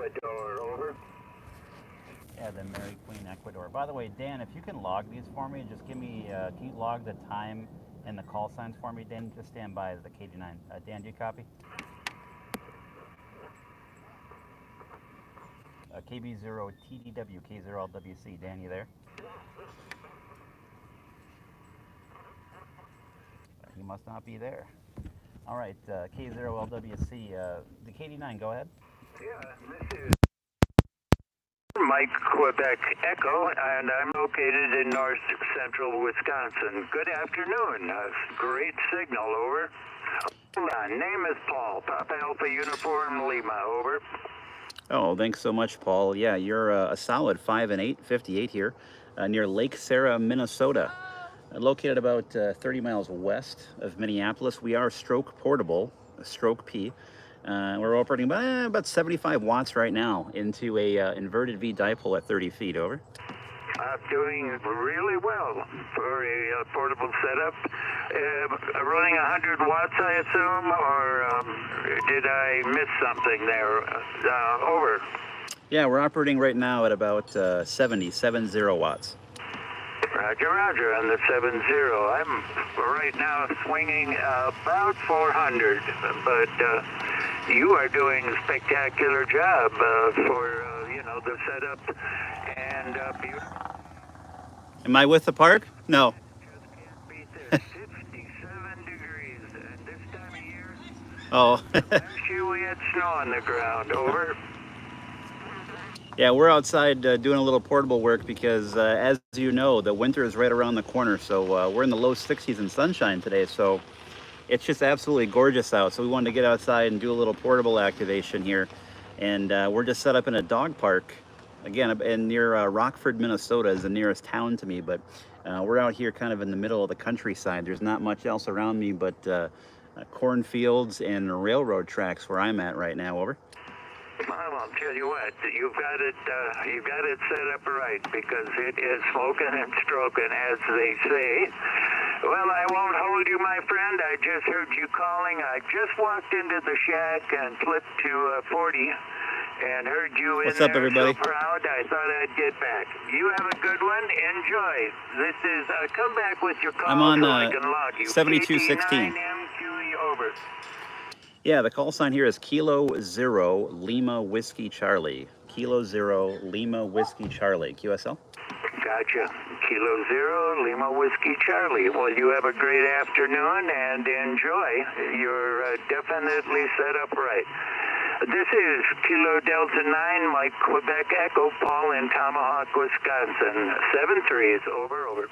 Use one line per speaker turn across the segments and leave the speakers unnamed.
Ecuador, over.
Yeah, the Mary Queen, Ecuador. By the way, Dan, if you can log these for me, just give me, can you log the time and the call signs for me, Dan? Just stand by as the KG9. Dan, do you copy? KB0 TDW, K0 LWC. Dan, you there? He must not be there. All right, K0 LWC, the KD9, go ahead.
Yeah, this is Mike, Quebec Echo, and I'm located in north central Wisconsin. Good afternoon. Great signal, over. Hold on, name is Paul, Papa Alpha Uniform Lima, over.
Oh, thanks so much, Paul. Yeah, you're a solid 5 and 8, 58 here, near Lake Sarah, Minnesota. Located about 30 miles west of Minneapolis. We are stroke portable, stroke P. We're operating about 75 watts right now into a inverted V dipole at 30 feet, over.
Doing really well for a portable setup. Running 100 watts, I assume, or did I miss something there? Over.
Yeah, we're operating right now at about 70 watts.
Roger, roger, on the 70. I'm right now swinging about 400, but you are doing a spectacular job for, the setup and
Am I with the park? No.
Just can't beat this. 57 degrees, and this time of year,
Oh.
last year we had snow on the ground, over.
Yeah, we're outside doing a little portable work because, as you know, the winter is right around the corner. So we're in the low 60s and sunshine today. So it's just absolutely gorgeous out. So we wanted to get outside and do a little portable activation here. And we're just set up in a dog park, again, near Rockford, Minnesota is the nearest town to me. But we're out here kind of in the middle of the countryside. There's not much else around me but cornfields and railroad tracks where I'm at right now, over.
Well, I'll tell you what, you've got it set up right, because it is smoking and stroking, as they say. Well, I won't hold you, my friend. I just heard you calling. I just walked into the shack and flipped to 40 and heard you in
What's up,
there.
everybody?
So proud, I thought I'd get back. You have a good one. Enjoy. This is, come back with your call.
I'm on
so I can log you.
7216.
MQE, over.
Yeah, the call sign here is Kilo 0 Lima Whiskey Charlie. Kilo 0 Lima Whiskey Charlie. QSL?
Gotcha. Kilo 0 Lima Whiskey Charlie. Well, you have a great afternoon and enjoy. You're definitely set up right. This is Kilo Delta 9, Mike Quebec Echo, Paul in Tomahawk, Wisconsin. 73 is over, over.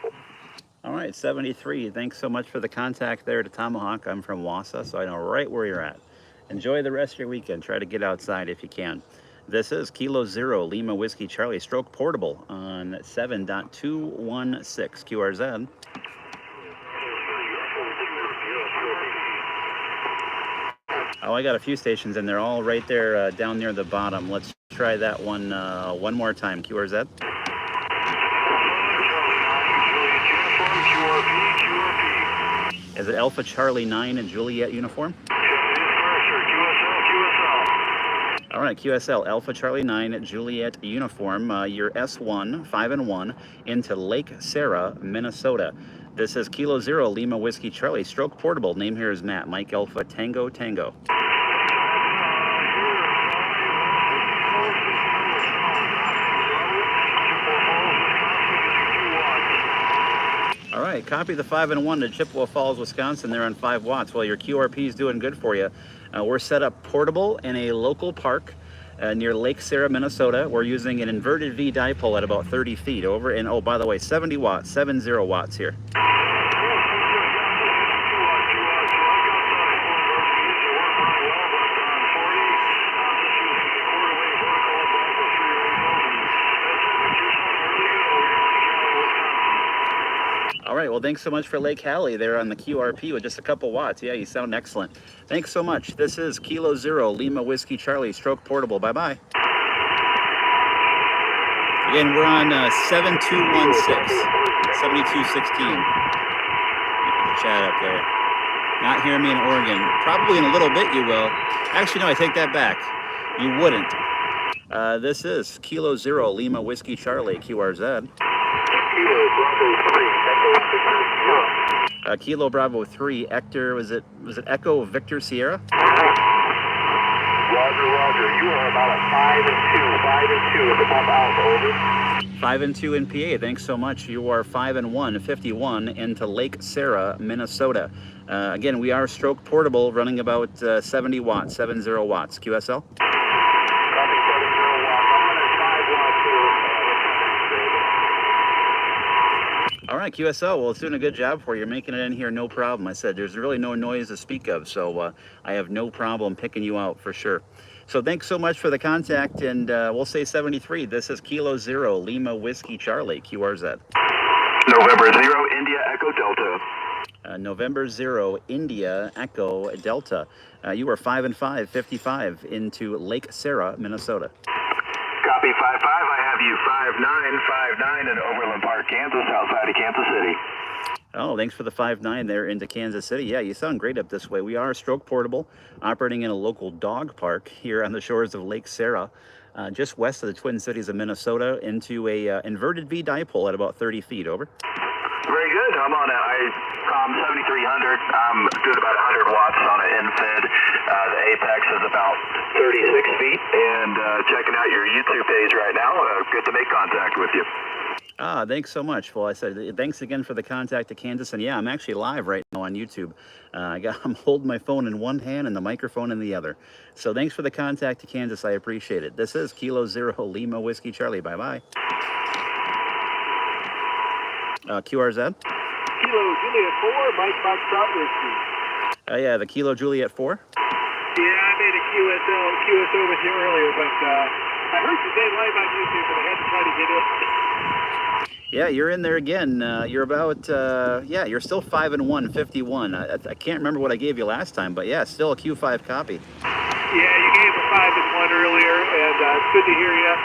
All right, 73. Thanks so much for the contact there to Tomahawk. I'm from Wausau, so I know right where you're at. Enjoy the rest of your weekend. Try to get outside if you can. This is Kilo 0 Lima Whiskey Charlie Stroke Portable on 7.216 QRZ. Oh, I got a few stations in there, all right there down near the bottom. Let's try that one more time. QRZ. Is it Alpha Charlie 9 and Juliet uniform? All right, QSL, Alpha Charlie 9, Juliet uniform. You're S1, 5 and 1, into Lake Sarah, Minnesota. This is Kilo 0 Lima Whiskey Charlie, stroke portable. Name here is Matt, Mike Alpha Tango Tango. All right, copy the 5 and 1 to Chippewa Falls, Wisconsin. They're on 5 watts. Well, your QRP is doing good for you. We're set up portable in a local park near Lake Sarah, Minnesota. We're using an inverted V dipole at about 30 feet, over. And oh, by the way, 70 watts, 70 watts here. All right, well, thanks so much for Lake Hallie there on the QRP with just a couple watts. Yeah, you sound excellent. Thanks so much. This is Kilo 0 Lima Whiskey Charlie, stroke portable. Bye-bye. Again, we're on 7216, 7216. Chat up there. Not hearing me in Oregon. Probably in a little bit you will. Actually, no, I take that back. You wouldn't. This is Kilo Zero Lima Whiskey Charlie, QRZ.
Kilo Bravo 3, Echo Victor Sierra.
Kilo Bravo 3, Hector, was it Echo Victor Sierra?
Roger, Roger. You are about a 5 and 2 at the pump alpha, over.
5 and 2 in PA, thanks so much. You are 5 and 1, 51 into Lake Sarah, Minnesota. Again, we are stroke portable, running about 70 watts, 70 watts. QSL?
Copy 70 watts. I'm running 5 watts here.
All right, QSL, well, it's doing a good job for you. You're making it in here, no problem. I said there's really no noise to speak of, so I have no problem picking you out for sure. So thanks so much for the contact, and we'll say 73. This is Kilo Zero Lima Whiskey Charlie, QRZ.
November 0, India Echo Delta.
November 0, India Echo Delta. You are 5 and 5, 55 into Lake Sarah, Minnesota.
Copy 5-5. I have you 5-9 in Overland Park, Kansas, outside of Kansas City.
Oh, thanks for the 5-9 there into Kansas City. Yeah, you sound great up this way. We are stroke portable, operating in a local dog park here on the shores of Lake Sarah, just west of the Twin Cities of Minnesota, into a inverted V Dipole at about 30 feet. Over.
Very good. I'm on a ICOM 7300. I'm doing about 100 watts on an end-fed. The apex is about 36 feet. And checking out your YouTube page right now. Good to make contact with you.
Ah, thanks so much. Well, I said thanks again for the contact to Kansas, and yeah, I'm actually live right now on YouTube. I'm holding my phone in one hand and the microphone in the other. So thanks for the contact to Kansas. I appreciate it. This is Kilo Zero Lima Whiskey Charlie. Bye bye. QRZ.
Kilo Juliet 4, Mike Foxtrot Whiskey.
Yeah, the Kilo Juliet 4.
Yeah, I made a QSO with you earlier, but I heard you say live on YouTube, and I had to try to get in.
Yeah, you're in there again. You're about, yeah, you're still 5 and 1, 51. I can't remember what I gave you last time, but yeah, still a Q5 copy.
Yeah, you gave a 5 and 1 earlier, and it's good to hear you.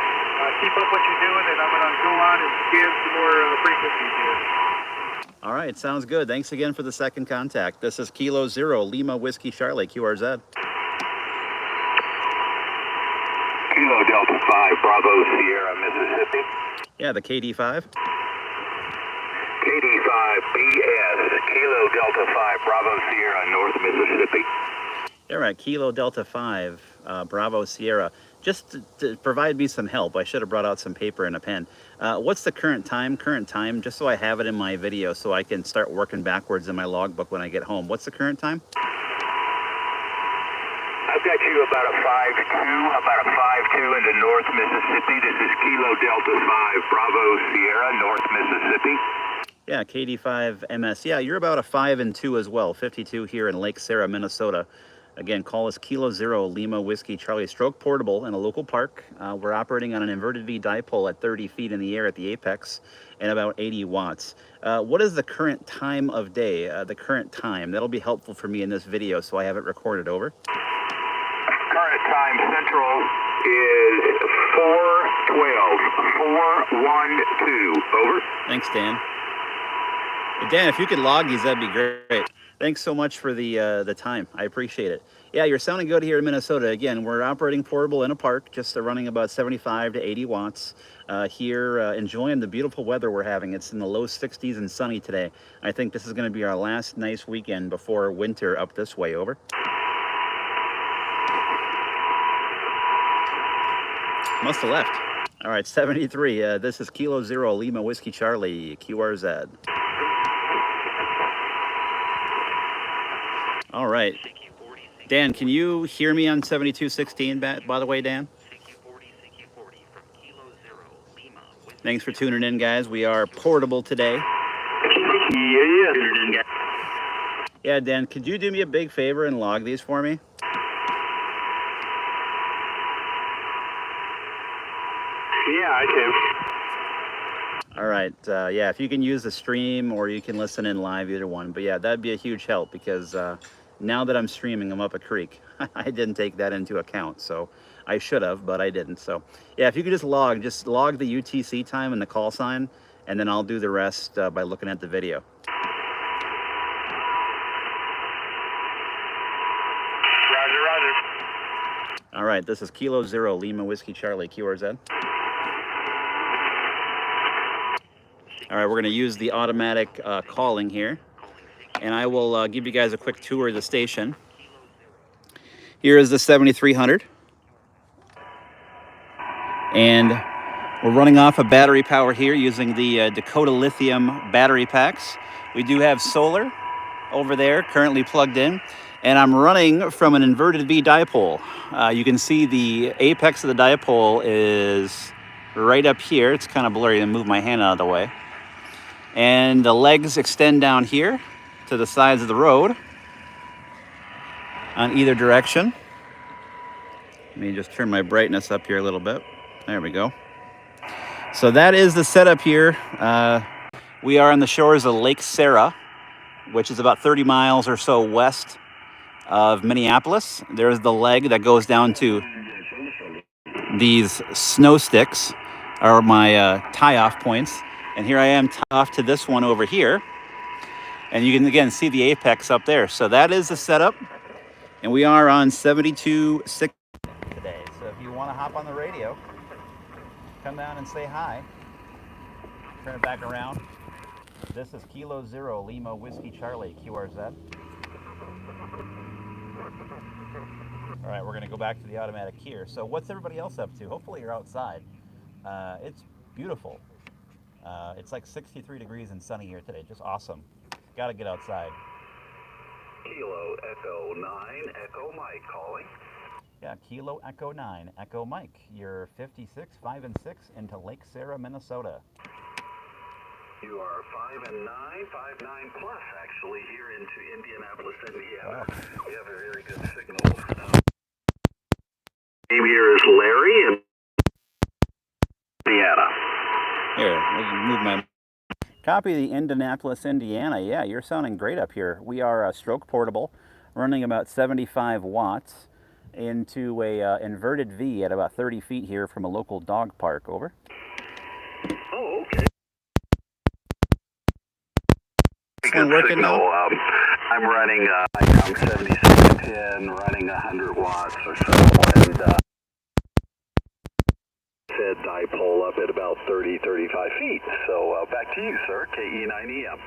Keep up what you're doing, and I'm going to go on and scan some more frequencies here.
All right, sounds good. Thanks again for the second contact. This is Kilo Zero Lima Whiskey Charlie, QRZ.
Kilo Delta 5, Bravo Sierra, Mississippi.
Yeah, the KD5.
KD5BS, Kilo Delta 5, Bravo Sierra, North Mississippi.
All right, Kilo Delta 5, Bravo Sierra. Just to provide me some help, I should have brought out some paper and a pen. What's the current time, just so I have it in my video so I can start working backwards in my logbook when I get home. What's the current time?
I've got you about a 5-2 into North Mississippi. This is Kilo Delta 5, Bravo Sierra, North Mississippi.
Yeah, KD5MS. Yeah, you're about a 5 and 2 as well, 52 here in Lake Sarah, Minnesota. Again, call us Kilo Zero Lima Whiskey Charlie, stroke portable in a local park. We're operating on an inverted V dipole at 30 feet in the air at the apex and about 80 watts. What is the current time of day? The current time. That'll be helpful for me in this video, so I have it recorded. Over.
Current time central is 4:12, 4:12. Over.
Thanks, Dan. Hey, Dan, if you could log these, that'd be great. Thanks so much for the time. I appreciate it. Yeah, you're sounding good here in Minnesota. Again, we're operating portable in a park, just running about 75 to 80 watts here, enjoying the beautiful weather we're having. It's in the low 60s and sunny today. I think this is going to be our last nice weekend before winter up this way. Over. Must have left. All right, 73. This is Kilo Zero Lima Whiskey Charlie, QRZ. All right. Dan, can you hear me on 7216, by the way, Dan? Thanks for tuning in, guys. We are portable today.
Yeah.
Yeah, Dan, could you do me a big favor and log these for me?
Yeah, I do.
All right. Yeah, if you can use the stream or you can listen in live, either one. But yeah, that'd be a huge help because now that I'm streaming, I'm up a creek. I didn't take that into account, so I should have, but I didn't. So yeah, if you could just log the UTC time and the call sign, and then I'll do the rest by looking at the video.
Roger, roger.
All right. right, this is Kilo Zero Lima Whiskey Charlie QRZ. All right, we're going to use the automatic calling here, and I will give you guys a quick tour of the station. Here is the 7300, and we're running off of battery power here using the DPOTA lithium battery packs. We do have solar over there currently plugged in, and I'm running from an inverted V dipole. You can see the apex of the dipole is right up here. It's kind of blurry to move my hand out of the way. And the legs extend down here to the sides of the road on either direction. Let me just turn my brightness up here a little bit. There we go. So that is the setup here. We are on the shores of Lake Sarah, which is about 30 miles or so west of Minneapolis. There's the leg that goes down to these snow sticks, are my tie-off points. And here I am tied off to this one over here. And you can, again, see the apex up there. So that is the setup. And we are on 72.6 today. So if you want to hop on the radio, come down and say hi. Turn it back around. This is Kilo Zero Lima Whiskey Charlie QRZ. All right, we're going to go back to the automatic here. So what's everybody else up to? Hopefully you're outside. It's beautiful. It's like 63 degrees and sunny here today. Just awesome. Got to get outside.
Kilo Echo 9, Echo Mike calling.
Yeah, Kilo Echo 9, Echo Mike. You're 56, 5 and 6 into Lake Sarah, Minnesota.
You are 5 and 9, 5, 9 plus actually here into Indianapolis, Indiana. Wow. We have a very good signal. Name here is Larry in Indiana.
Here, let me move my copy of the Indianapolis, Indiana. Yeah, you're sounding great up here. We are stroke portable, running about 75 watts into a inverted V at about 30 feet here from a local dog park. Over.
Oh, okay.
Good working now?
I'm running, I'm 7610, running 100 watts or so, and said dipole up at about 30, 35 feet. So back to you, sir, KE9EM.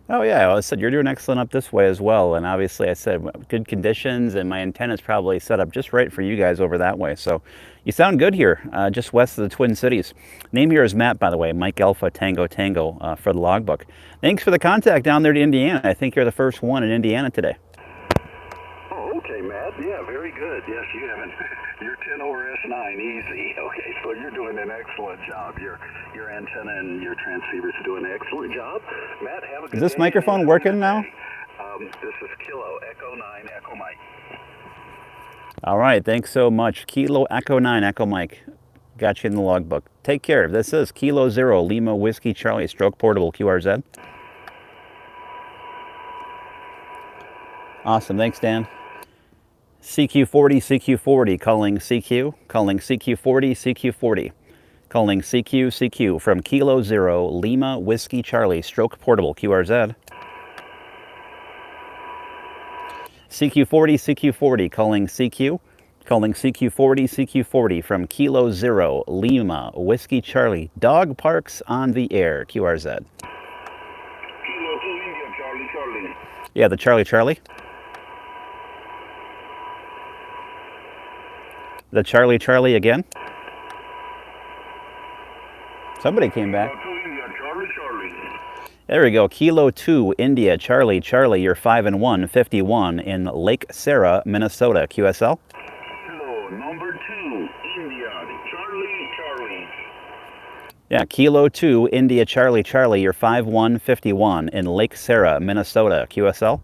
Oh yeah, well, I said you're doing excellent up this way as well, and obviously I said good conditions, and my antenna's probably set up just right for you guys over that way. So you sound good here, just west of the Twin Cities. Name here is Matt, by the way, Mike Alpha Tango Tango for the logbook. Thanks for the contact down there to Indiana. I think you're the first one in Indiana today.
Oh, okay, Matt. Yeah, very good. Yes, you haven't. You're 10 over S9, easy. Okay, so you're doing an excellent job. Your antenna and your transceivers are doing an excellent job. Matt, have a good day.
Is this microphone working now?
This is Kilo Echo 9, Echo Mike.
All right, thanks so much. Kilo Echo 9, Echo Mike. Got you in the logbook. Take care. This is Kilo Zero Lima Whiskey Charlie Stroke Portable QRZ. Awesome, thanks Dan. CQ40, CQ40, calling CQ, calling CQ40, CQ40, calling CQ, CQ from Kilo Zero Lima Whiskey Charlie Stroke Portable QRZ. CQ40, CQ40, calling CQ, calling CQ40, CQ40 from Kilo Zero Lima Whiskey Charlie Dog Parks on the Air QRZ.
Kilo 2 India, Charlie, Charlie.
Yeah, the Charlie Charlie. The Charlie Charlie again. Somebody came back. There we go. Kilo 2 India Charlie Charlie. You're 5 and 1, 51 in Lake Sarah, Minnesota. QSL.
Kilo number 2 India Charlie Charlie.
Yeah, Kilo 2 India Charlie Charlie. You're 5-1, 51 in Lake Sarah, Minnesota. QSL.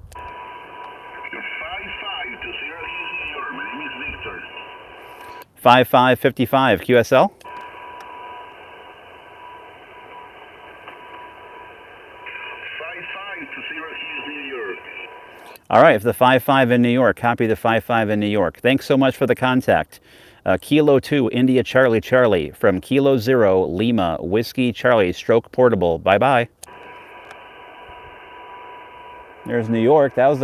5555 QSL.
55 to Syracuse, New York.
All right, if the 55 in New York, copy the 55 in New York. Thanks so much for the contact. Kilo 2 India Charlie Charlie from Kilo Zero Lima Whiskey Charlie Stroke Portable. Bye bye. There's New York. That's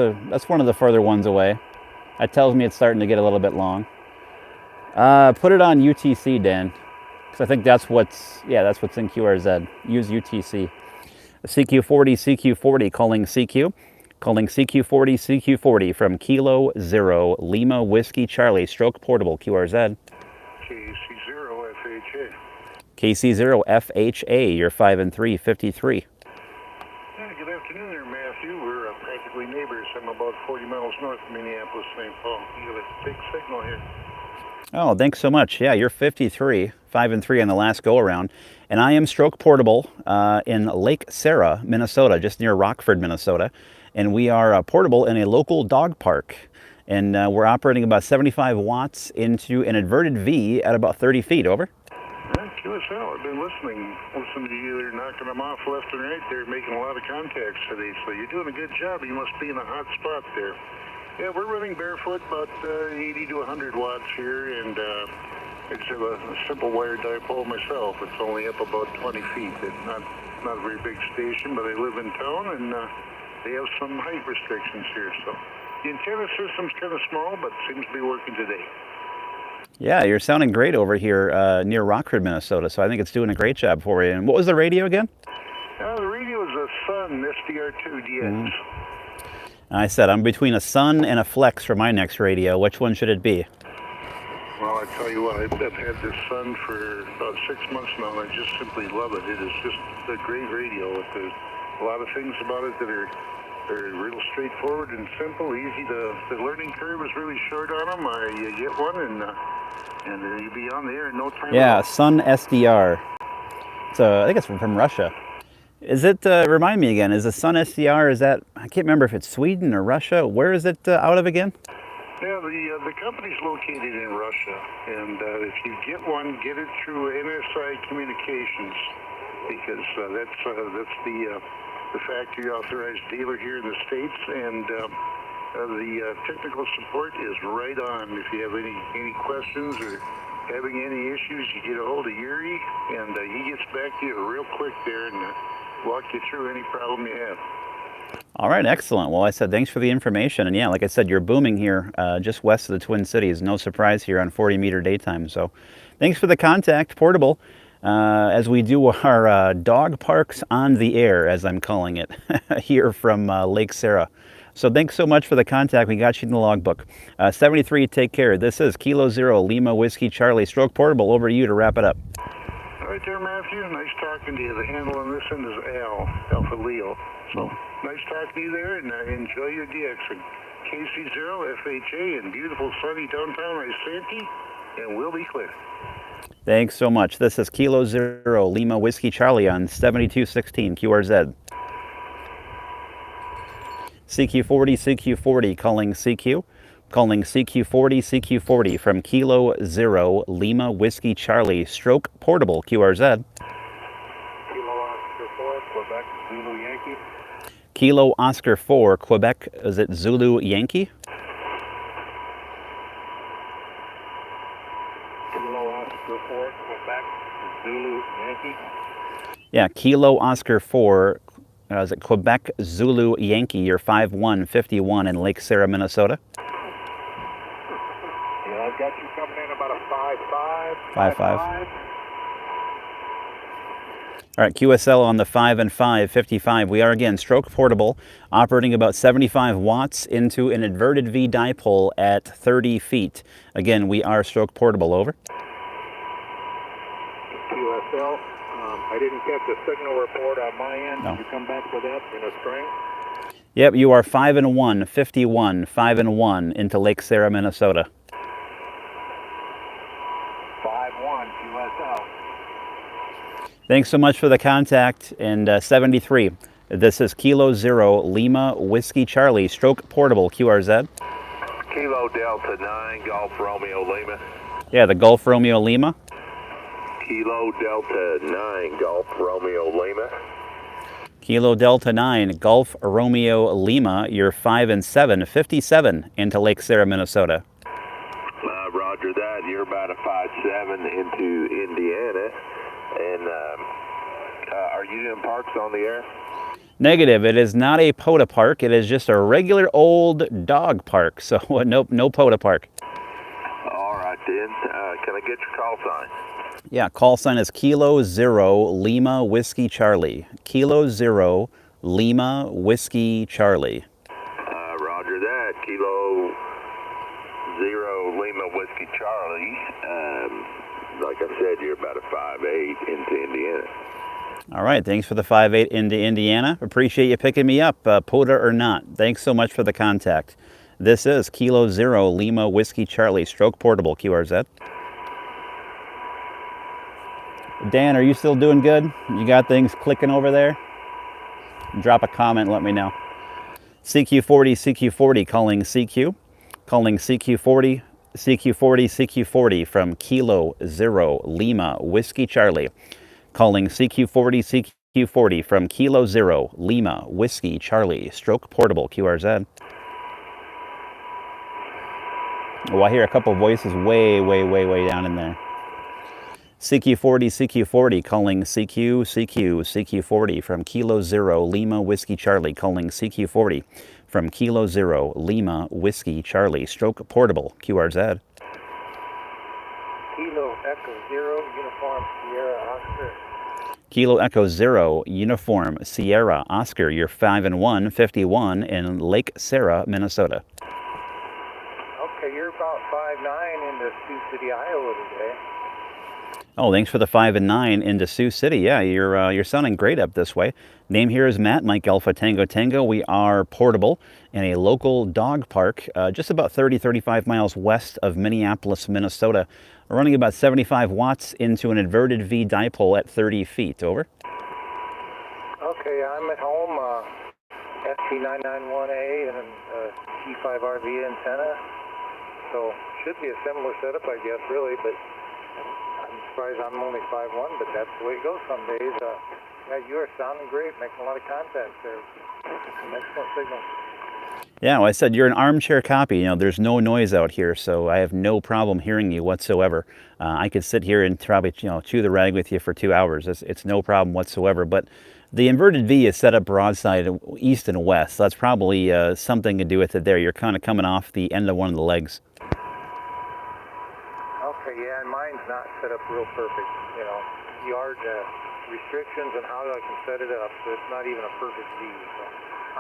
one of the further ones away. That tells me it's starting to get a little bit long. Put it on UTC, Dan, because I think that's what's in QRZ. Use UTC. CQ40, CQ40, calling CQ. Calling CQ40, CQ40 from Kilo Zero, Lima Whiskey Charlie, stroke portable, QRZ.
KC0 FHA.
KC0 FHA, you're 5 and 3, 53.
Yeah, good afternoon there, Matthew. We're practically neighbors. I'm about 40 miles north of Minneapolis, St. Paul. You got a big signal here.
Oh, thanks so much. Yeah, you're 53, 5 and 3 on the last go around. And I am stroke portable in Lake Sarah, Minnesota, just near Rockford, Minnesota. And we are portable in a local dog park. And we're operating about 75 watts into an inverted V at about 30 feet. Over.
QSL, I've been listening to you. They're knocking them off left and right. They're making a lot of contacts today. So you're doing a good job. You must be in a hot spot there. Yeah, we're running barefoot, about 80 to 100 watts here. And I just have a simple wire dipole myself. It's only up about 20 feet. It's not a very big station, but I live in town, and they have some height restrictions here. So the antenna system's kind of small, but seems to be working today.
Yeah, you're sounding great over here near Rockford, Minnesota. So I think it's doing a great job for you. And what was the radio again?
The radio is a Sun SDR2DX.
I said I'm between a Sun and a Flex for my next radio. Which one should it be?
Well, I tell you what, I've had this Sun for about 6 months now, and I just simply love it. It is just a great radio. There's a lot of things about it that are real straightforward and simple, easy. The learning curve is really short on them. You get one, and you'll be on the air in no time.
Yeah, Sun SDR. So I think it's from Russia. Is it, remind me again, is the Sun SDR, is that, I can't remember if it's Sweden or Russia. Where is it out of again?
Yeah, the company's located in Russia, and if you get one, get it through NSI Communications, because that's the factory authorized dealer here in the States, and the technical support is right on. If you have any questions or having any issues, you get a hold of Yuri, and he gets back to you real quick there and walk you through any problem you have.
All right, excellent. Well, I said thanks for the information. And yeah, like I said, you're booming here just west of the Twin Cities. No surprise here on 40-meter daytime. So thanks for the contact, portable, as we do our dog parks on the air, as I'm calling it, here from Lake Sarah. So thanks so much for the contact. We got you in the logbook. 73, take care. This is Kilo Zero, Lima Whiskey Charlie, stroke portable. Over to you to wrap it up.
All right there, Matthew. Nice talking to you. The handle on this end is Alpha Leo. So nice talking to you there, and enjoy your DX. KC0 FHA in beautiful sunny downtown Isanti, and we'll be clear.
Thanks so much. This is Kilo Zero, Lima Whiskey Charlie on 7216 QRZ. CQ40, CQ40, calling CQ. Calling CQ40, CQ40 from Kilo Zero, Lima Whiskey Charlie, stroke portable, QRZ.
Kilo Oscar 4, Quebec, Zulu Yankee.
Kilo Oscar 4, Quebec, is it Zulu Yankee?
Kilo Oscar 4, Quebec, Zulu Yankee.
Yeah, Kilo Oscar 4, is it Quebec Zulu Yankee? You're 5151 in Lake Sarah, Minnesota.
I've got you coming in about a 5-5.
5-5. All right, QSL on the 5 and 5, 55. We are again stroke portable, operating about 75 watts into an inverted V dipole at 30 feet. Again, we are stroke portable. Over.
QSL, I didn't catch a signal report on my end.
No.
Did you come back with that in a string?
Yep, you are 5 and 1, 51, 5 and 1 into Lake Sarah, Minnesota.
5-1 QSL.
Thanks so much for the contact. And 73, this is Kilo Zero, Lima Whiskey Charlie, stroke portable, QRZ.
Kilo Delta 9, Golf Romeo Lima.
Yeah, the Gulf Romeo Lima.
Kilo Delta 9, Golf Romeo Lima.
Kilo Delta 9, Gulf Romeo Lima, you're 5 and 7, 57 into Lake Sarah, Minnesota.
Roger that. You're about a 5-7 into Indiana. And are you doing parks on the air?
Negative. It is not a POTA park. It is just a regular old dog park. So no POTA park.
All right then. Can I get your call sign?
Yeah, call sign is Kilo Zero Lima Whiskey Charlie. Kilo Zero Lima Whiskey Charlie.
Roger that. Kilo Zero Lima Whiskey Charlie. Like I said, you're about a 5'8" into Indiana.
All right, thanks for the 5'8" into Indiana. Appreciate you picking me up, POTA or not. Thanks so much for the contact. This is Kilo Zero Lima Whiskey Charlie, stroke portable, QRZ. Dan, are you still doing good? You got things clicking over there? Drop a comment and let me know. CQ40, CQ40, calling CQ. Calling CQ40, CQ40, CQ40 from Kilo Zero Lima Whiskey Charlie. Calling CQ40, CQ40 from Kilo Zero Lima Whiskey Charlie, stroke portable, QRZ. Oh, I hear a couple voices way down in there. CQ40, CQ40, calling CQ40 from Kilo Zero Lima Whiskey Charlie, calling CQ40 from Kilo Zero Lima Whiskey Charlie, stroke portable, QRZ.
Kilo Echo Zero Uniform Sierra Oscar.
Kilo Echo Zero Uniform Sierra Oscar, you're 5-1, 51 in Lake Sarah, Minnesota.
Okay, you're about 5'9" into Sioux City, Iowa today.
Oh, thanks for the 5 and 9 into Sioux City. Yeah, you're sounding great up this way. Name here is Matt, Mike Alpha Tango Tango. We are portable in a local dog park just about 30-35 miles west of Minneapolis, Minnesota. We're running about 75 watts into an inverted V dipole at 30 feet. Over.
Okay, I'm at home, ST991A and a G5RV antenna. So should be a similar setup, I guess, really, but I'm surprised I'm only 5'1", but that's the way it goes some days. Yeah, you are sounding great, making a lot of contacts there. Excellent signal.
Yeah, well, I said you're an armchair copy. You know, there's no noise out here, so I have no problem hearing you whatsoever. I could sit here and probably, chew the rag with you for 2 hours. It's no problem whatsoever. But the inverted V is set up broadside east and west. So that's probably something to do with it there. You're kind of coming off the end of one of the legs.
Okay, yeah, and mine's not set up real perfect. Yard restrictions and how I can set it up, so it's not even a perfect V. So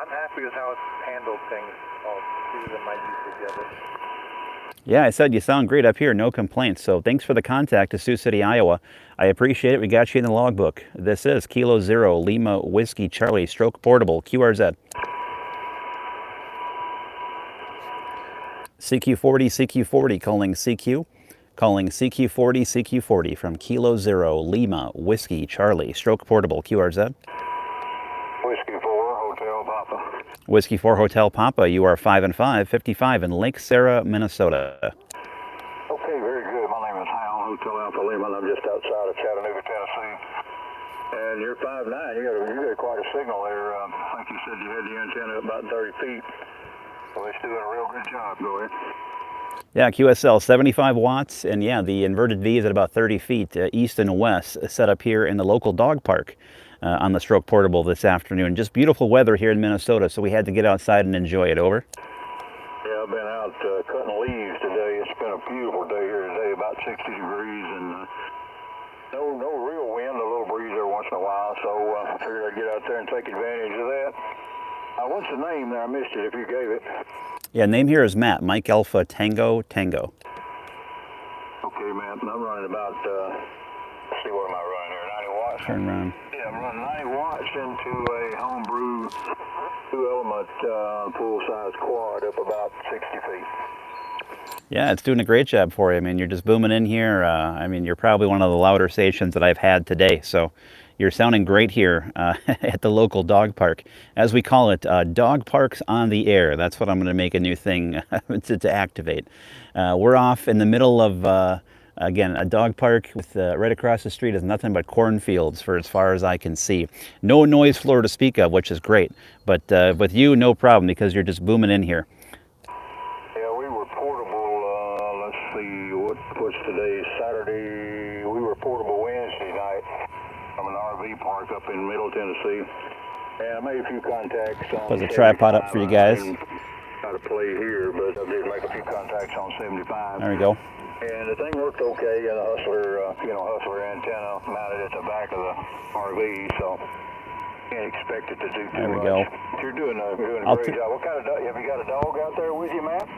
I'm happy with how it's handled things, all due to my usage of it.
Yeah, I said you sound great up here, no complaints. So thanks for the contact to Sioux City, Iowa. I appreciate it. We got you in the logbook. This is Kilo Zero Lima Whiskey Charlie, stroke portable, QRZ. CQ40, CQ40, calling CQ. Calling CQ40, CQ40 from Kilo Zero Lima Whiskey Charlie, stroke portable, QRZ.
Whiskey 4 Hotel Papa.
Whiskey 4 Hotel Papa, you are 5-5, 55 in Lake Sarah, Minnesota.
Okay, very good. My name is Hal, Hotel Alpha Lima, and I'm just outside of Chattanooga, Tennessee. And you're 5'9". You got quite a signal there. I think you said you had the antenna about 30 feet. So it's doing a real good job. Go ahead.
Yeah, QSL, 75 watts, and yeah, the inverted V is at about 30 feet east and west, set up here in the local dog park on the stroke portable this afternoon. Just beautiful weather here in Minnesota, so we had to get outside and enjoy it. Over.
Yeah, I've been out cutting leaves today. It's been a beautiful day here today, about 60 degrees, and no real wind, a little breeze every once in a while, so I figured I'd get out there and take advantage of that. What's the name there? I missed it if you gave it.
Yeah, name here is Matt, Mike Alpha Tango Tango.
Okay, Matt, I'm running about, let's see, what am I running here, 90 watts?
Turn around.
Yeah, I'm running 90 watts into a homebrew 2-element full-size quad up about 60 feet.
Yeah, it's doing a great job for you. I mean, you're just booming in here. You're probably one of the louder stations that I've had today, so you're sounding great here at the local dog park. As we call it, dog parks on the air. That's what I'm going to make a new thing to activate. We're off in the middle of, again, a dog park with right across the street is nothing but cornfields for as far as I can see. No noise floor to speak of, which is great. But with you, no problem, because you're just booming in here.
Yeah, we were portable, let's see, what's today, Saturday. We were portable Wednesday night from an RV park up in Middle Tennessee. And I made a few contacts on
Put the tripod up for you guys.
Got to play here, but I did make a few contacts on 75.
There we go.
And the thing worked okay, and the hustler antenna mounted at the back of the RV, so can't expect it to do too much.
There we go.
You're doing a great job. What kind of dog? Have you got a dog out there with you, Matt?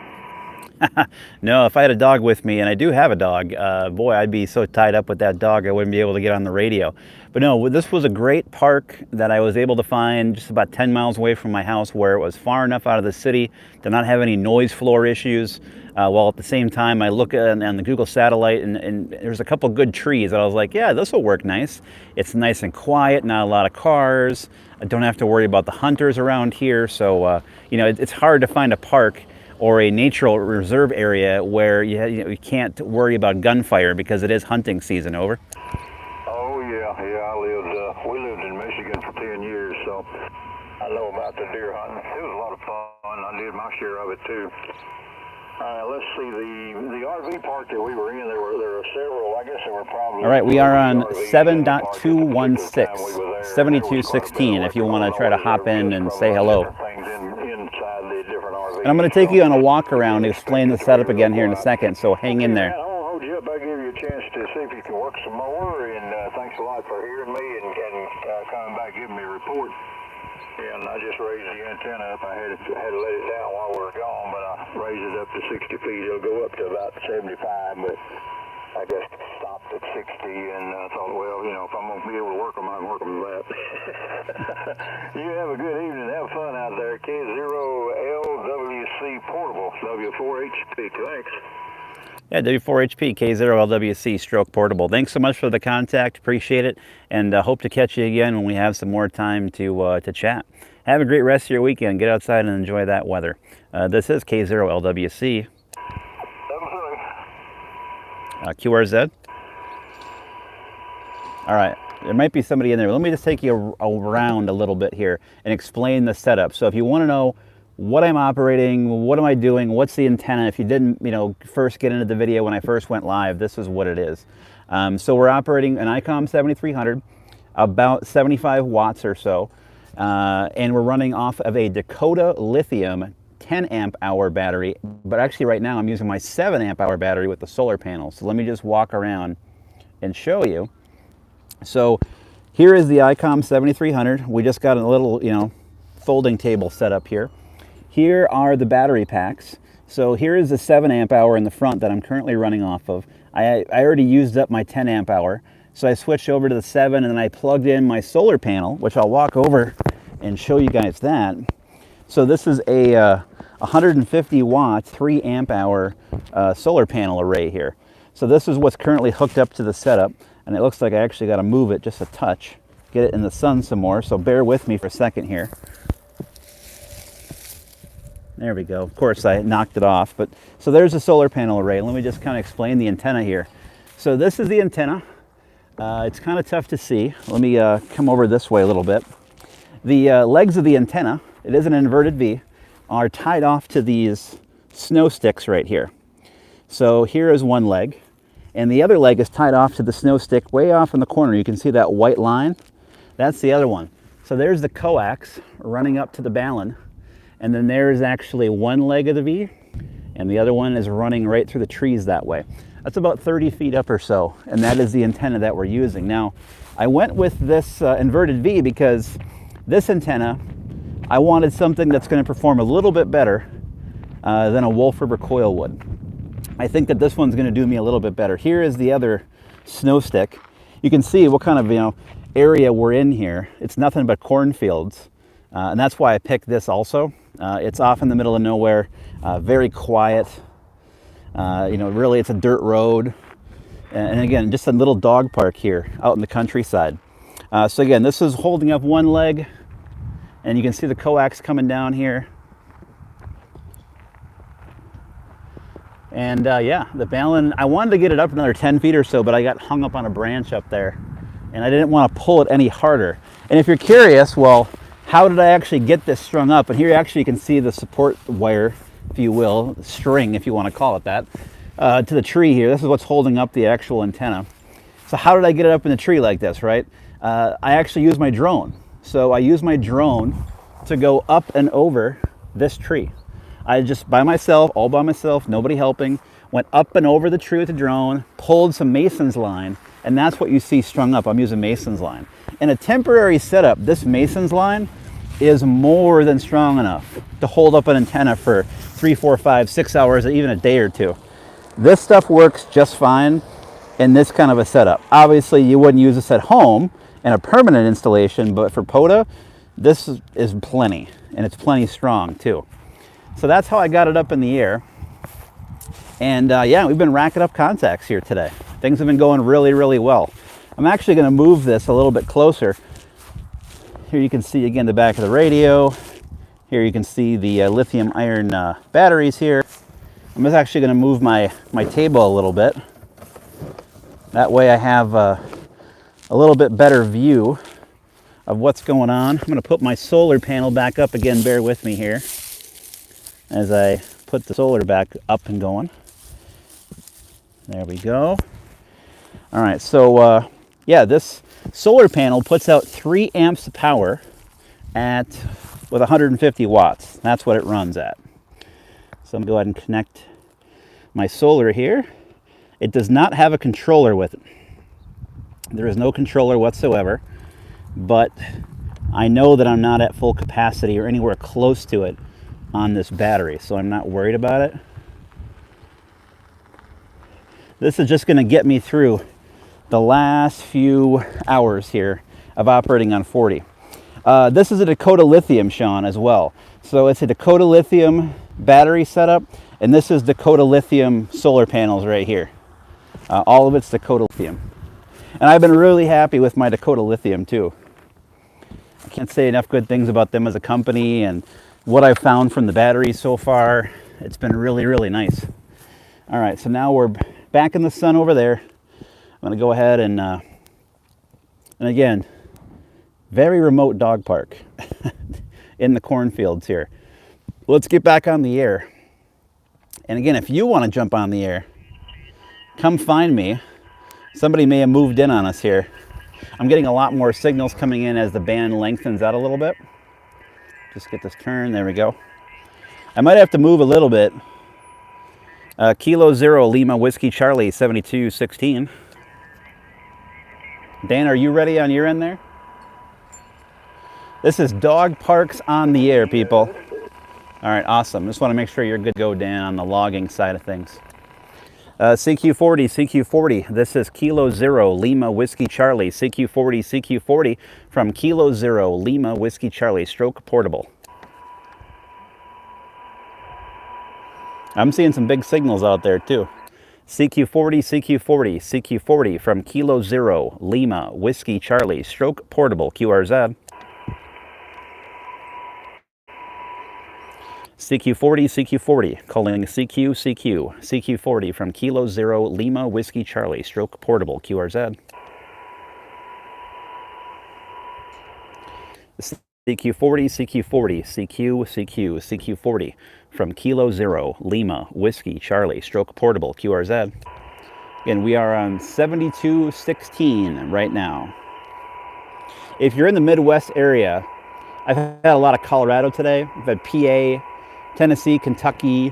No, if I had a dog with me, and I do have a dog, boy, I'd be so tied up with that dog I wouldn't be able to get on the radio. But no, this was a great park that I was able to find just about 10 miles away from my house, where it was far enough out of the city to not have any noise floor issues, while at the same time I look on the Google satellite and there's a couple good trees that I was like, yeah, this will work nice. It's nice and quiet, not a lot of cars. I don't have to worry about the hunters around here. So, it's hard to find a park or a natural reserve area where you can't worry about gunfire because it is hunting season. Over.
Oh yeah, we lived in Michigan for 10 years, so I know about the deer hunting. It was a lot of fun. I did my share of it too. Let's see, the RV park that we were in, there were several. I guess there were probably.
All right, we are on 7.216, 7216. If you want to try to hop in and say hello. And I'm going to take you on a walk around to explain the setup again here in a second, so hang in there.
I won't hold you up. I'll give you a chance to see if you can work some more, and thanks a lot for hearing me and coming back giving me a report. And I just raised the antenna up. I had to let it down while we were gone, but I raised it up to 60 feet. It'll go up to about 75, but I just stopped at 60 and thought, well, if I'm going to be able to work them, I can work them that. You have a good evening. Have fun out there. K0LWC Portable, W4HP. Thanks.
Yeah, W4HP, K0LWC Stroke Portable. Thanks so much for the contact. Appreciate it. And hope to catch you again when we have some more time to chat. Have a great rest of your weekend. Get outside and enjoy that weather. This is K0LWC. QRZ. All right, there might be somebody in there. Let me just take you around a little bit here and explain the setup. So if you want to know what I'm operating, what am I doing, what's the antenna, if you didn't first get into the video when I first went live, this is what it is. So we're operating an ICOM 7300, about 75 watts or so, and we're running off of a DPOTA lithium 10 amp hour battery, but actually right now I'm using my 7 amp hour battery with the solar panels. So let me just walk around and show you. So here is the ICOM 7300. We just got a little, folding table set up here. Here are the battery packs. So here is the 7 amp hour in the front that I'm currently running off of. I already used up my 10 amp hour. So I switched over to the 7 and then I plugged in my solar panel, which I'll walk over and show you guys that. So this is a 150 watt, 3 amp hour solar panel array here. So this is what's currently hooked up to the setup. And it looks like I actually got to move it just a touch, get it in the sun some more. So bear with me for a second here. There we go. Of course, I knocked it off. But so there's the solar panel array. Let me just kind of explain the antenna here. So this is the antenna. It's kind of tough to see. Let me come over this way a little bit. The legs of the antenna, it is an inverted V, are tied off to these snow sticks right here. So here is one leg, and the other leg is tied off to the snow stick way off in the corner. You can see that white line. That's the other one. So there's the coax running up to the balun, and then there's actually one leg of the V, and the other one is running right through the trees that way. That's about 30 feet up or so, and that is the antenna that we're using. Now, I went with this inverted V because this antenna, I wanted something that's going to perform a little bit better than a Wolf River coil would. I think that this one's going to do me a little bit better. Here is the other snow stick. You can see what kind of area we're in here. It's nothing but cornfields, and that's why I picked this also. It's off in the middle of nowhere, very quiet. Really it's a dirt road, and again, just a little dog park here out in the countryside. So again, this is holding up one leg, and you can see the coax coming down here. And yeah, the balun, I wanted to get it up another 10 feet or so, but I got hung up on a branch up there, and I didn't want to pull it any harder. And if you're curious, well, how did I actually get this strung up? And here actually you can see the support wire, if you will, string, if you want to call it that, to the tree here. This is what's holding up the actual antenna. So how did I get it up in the tree like this, right? I actually used my drone. So I used my drone to go up and over this tree. I just, by myself, all by myself, nobody helping, went up and over the tree with the drone, pulled some Mason's line, and that's what you see strung up. I'm using Mason's line. In a temporary setup, this Mason's line is more than strong enough to hold up an antenna for 3, 4, 5, 6 hours, even a day or two. This stuff works just fine in this kind of a setup. Obviously, you wouldn't use this at home in a permanent installation, but for POTA, this is plenty, and it's plenty strong too. So that's how I got it up in the air. And yeah, we've been racking up contacts here today. Things have been going really, really well. I'm actually going to move this a little bit closer. Here you can see again the back of the radio. Here you can see the lithium iron batteries here. I'm just actually going to move my table a little bit. That way I have a little bit better view of what's going on. I'm going to put my solar panel back up again. Bear with me here as I put the solar back up and going. There we go. All right, so yeah, this solar panel puts out 3 amps of power with 150 watts. That's what it runs at. So I'm going to go ahead and connect my solar here. It does not have a controller with it. There is no controller whatsoever, but I know that I'm not at full capacity or anywhere close to it on this battery, so I'm not worried about it. This is just going to get me through the last few hours here of operating on 40. This is a DPOTA lithium, Sean, as well. So it's a DPOTA lithium battery setup, and this is DPOTA lithium solar panels right here. All of it's DPOTA lithium. And I've been really happy with my DPOTA lithium too. I can't say enough good things about them as a company and what I've found from the batteries so far. It's been really, really nice. All right, so now we're back in the sun over there. I'm going to go ahead and again, very remote dog park in the cornfields here. Let's get back on the air. And again, if you want to jump on the air, come find me. Somebody may have moved in on us here. I'm getting a lot more signals coming in as the band lengthens out a little bit. Just get this turned. There we go. I might have to move a little bit. Kilo 0 Lima Whiskey Charlie 7216. Dan, are you ready on your end there? This is Dog Parks on the Air, people. All right, awesome. Just want to make sure you're good to go, Dan, on the logging side of things. CQ40, CQ40. This is Kilo 0 Lima Whiskey Charlie. CQ40, CQ40 from Kilo 0 Lima Whiskey Charlie. Stroke portable. I'm seeing some big signals out there too. CQ40, CQ40, CQ40 from Kilo 0 Lima Whiskey Charlie. Stroke portable. QRZ. CQ40, CQ40, calling CQ, CQ40 from Kilo 0 Lima Whiskey Charlie, stroke portable, QRZ. CQ40, CQ40, CQ40 from Kilo 0 Lima Whiskey Charlie, stroke portable, QRZ. Again, we are on 7216 right now. If you're in the Midwest area, I've had a lot of Colorado today. I've had PA, Tennessee, Kentucky,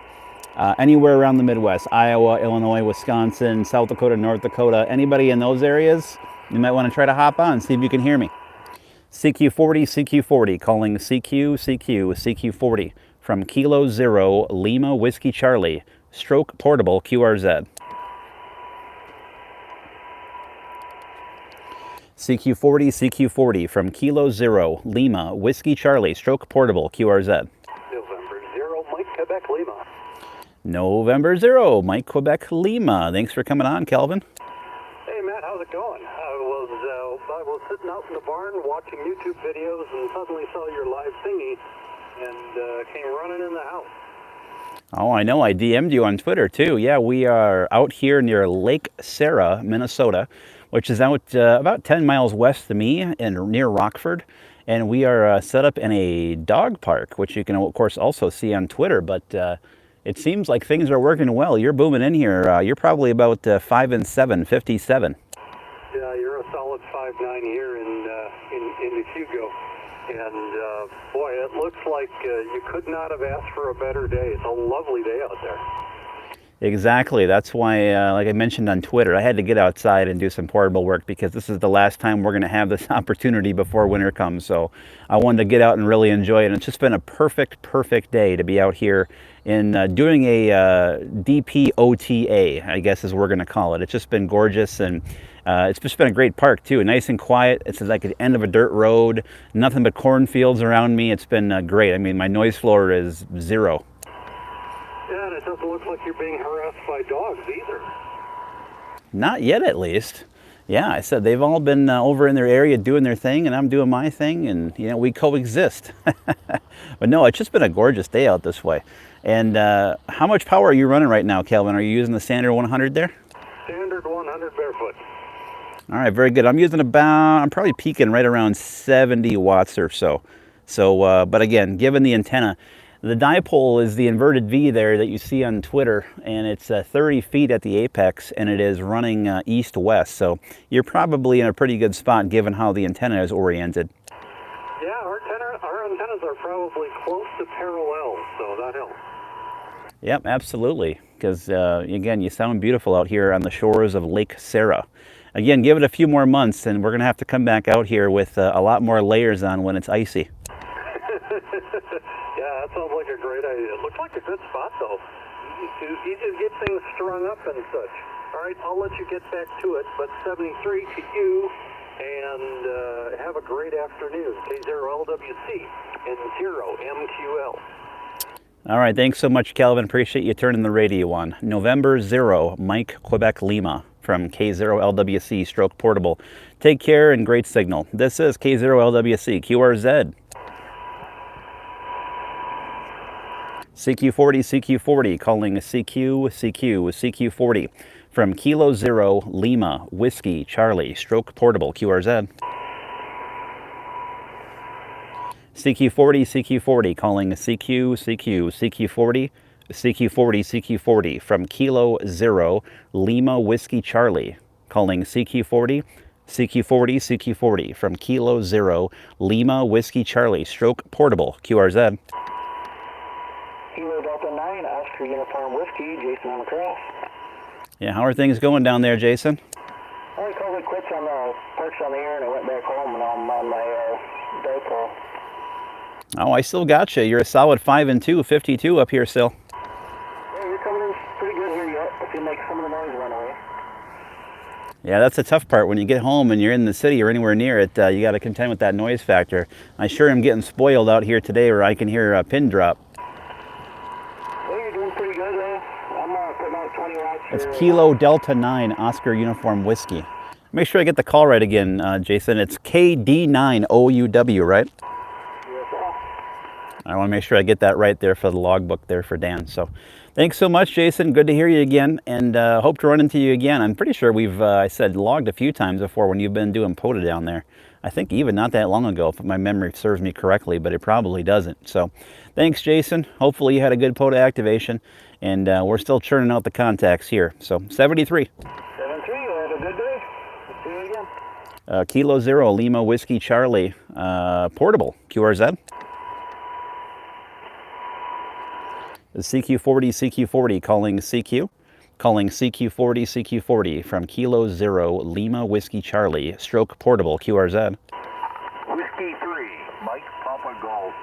anywhere around the Midwest, Iowa, Illinois, Wisconsin, South Dakota, North Dakota, anybody in those areas, you might want to try to hop on and see if you can hear me. CQ40, CQ40, calling CQ40 from Kilo 0 Lima Whiskey Charlie, stroke portable, QRZ. CQ40, CQ40 from Kilo 0 Lima Whiskey Charlie, stroke portable, QRZ.
November 0, Mike, Quebec, Lima.
November 0, Mike, Quebec, Lima. Thanks for coming on, Kelvin.
Hey, Matt, how's it going? I was sitting out in the barn watching YouTube videos and suddenly saw your live thingy and came running in the house.
Oh, I know. I DM'd you on Twitter, too. Yeah, we are out here near Lake Sarah, Minnesota, which is out about 10 miles west of me and near Rockford. And we are set up in a dog park, which you can, of course, also see on Twitter. But it seems like things are working well. You're booming in here. You're probably about 5'7", 57.
Yeah, you're a solid 5'9" here in Hugo. And boy, it looks like you could not have asked for a better day. It's a lovely day out there.
Exactly. That's why, like I mentioned on Twitter, I had to get outside and do some portable work because this is the last time we're going to have this opportunity before winter comes. So I wanted to get out and really enjoy it. And it's just been a perfect, perfect day to be out here in doing a DPOTA, I guess is what we're going to call it. It's just been gorgeous, and it's just been a great park too. Nice and quiet. It's like the end of a dirt road. Nothing but cornfields around me. It's been great. I mean, my noise floor is 0.
Yeah, and it doesn't look like you're being harassed by dogs either.
Not yet, at least. Yeah, I said they've all been over in their area doing their thing, and I'm doing my thing, and we coexist. But no, it's just been a gorgeous day out this way. And how much power are you running right now, Kelvin? Are you using the standard 100 there?
Standard 100 barefoot.
All right, very good. I'm using I'm probably peaking right around 70 watts or so. So, but again, given the antenna, the dipole is the inverted V there that you see on Twitter, and it's 30 feet at the apex, and it is running east-west. So you're probably in a pretty good spot given how the antenna is oriented.
Yeah, our antennas are probably close to parallel, so that helps.
Yep, absolutely. Because, again, you sound beautiful out here on the shores of Lake Sarah. Again, give it a few more months, and we're going to have to come back out here with a lot more layers on when it's icy.
Yeah, that sounds like a great idea. It looks like a good spot, though. Easy to get things strung up and such. All right, I'll let you get back to it, but 73 to you, and have a great afternoon. K0LWC and 0MQL.
All right, thanks so much, Kelvin. Appreciate you turning the radio on. November 0, Mike, Quebec, Lima, from K0LWC Stroke Portable. Take care and great signal. This is K0LWC QRZ. CQ40, CQ40, calling CQ40 from Kilo 0, Lima, Whiskey, Charlie, Stroke Portable, QRZ. CQ40, CQ40, calling CQ40 from Kilo 0, Lima, Whiskey, Charlie, calling CQ40 from Kilo 0, Lima, Whiskey, Charlie, Stroke Portable, QRZ.
Kilo Delta 9, Oscar Uniform Whiskey, Jason on the cross.
Yeah, how are things going down there, Jason?
I called it quits on the parks on the air, and I went back home, and I'm on my dipole.
Oh, I still got you. You're a solid 5 and 2, 52 up here still.
Yeah, you're coming in pretty good here yet. I feel like some of the noise went away.
Yeah, that's the tough part. When you get home and you're in the city or anywhere near it, you got to contend with that noise factor. I sure am getting spoiled out here today where I can hear a pin drop.
Well, you're doing pretty good, eh? I'm putting out 20 watts.
It's Kilo Delta 9 Oscar Uniform Whiskey. Make sure I get the call right again, Jason. It's KD9OUW, right? I want to make sure I get that right there for the logbook there for Dan. So thanks so much, Jason. Good to hear you again, and hope to run into you again. I'm pretty sure we've, I said, logged a few times before when you've been doing POTA down there. I think even not that long ago, if my memory serves me correctly, but it probably doesn't. So thanks, Jason. Hopefully you had a good POTA activation, and we're still churning out the contacts here. So 73.
73, have a good day. See you again.
Kilo 0, Lima, Whiskey, Charlie, Portable, QRZ. CQ40, calling CQ40 from Kilo 0, Lima, Whiskey, Charlie, Stroke Portable, QRZ.
Whiskey 3, Mike Papa Golf.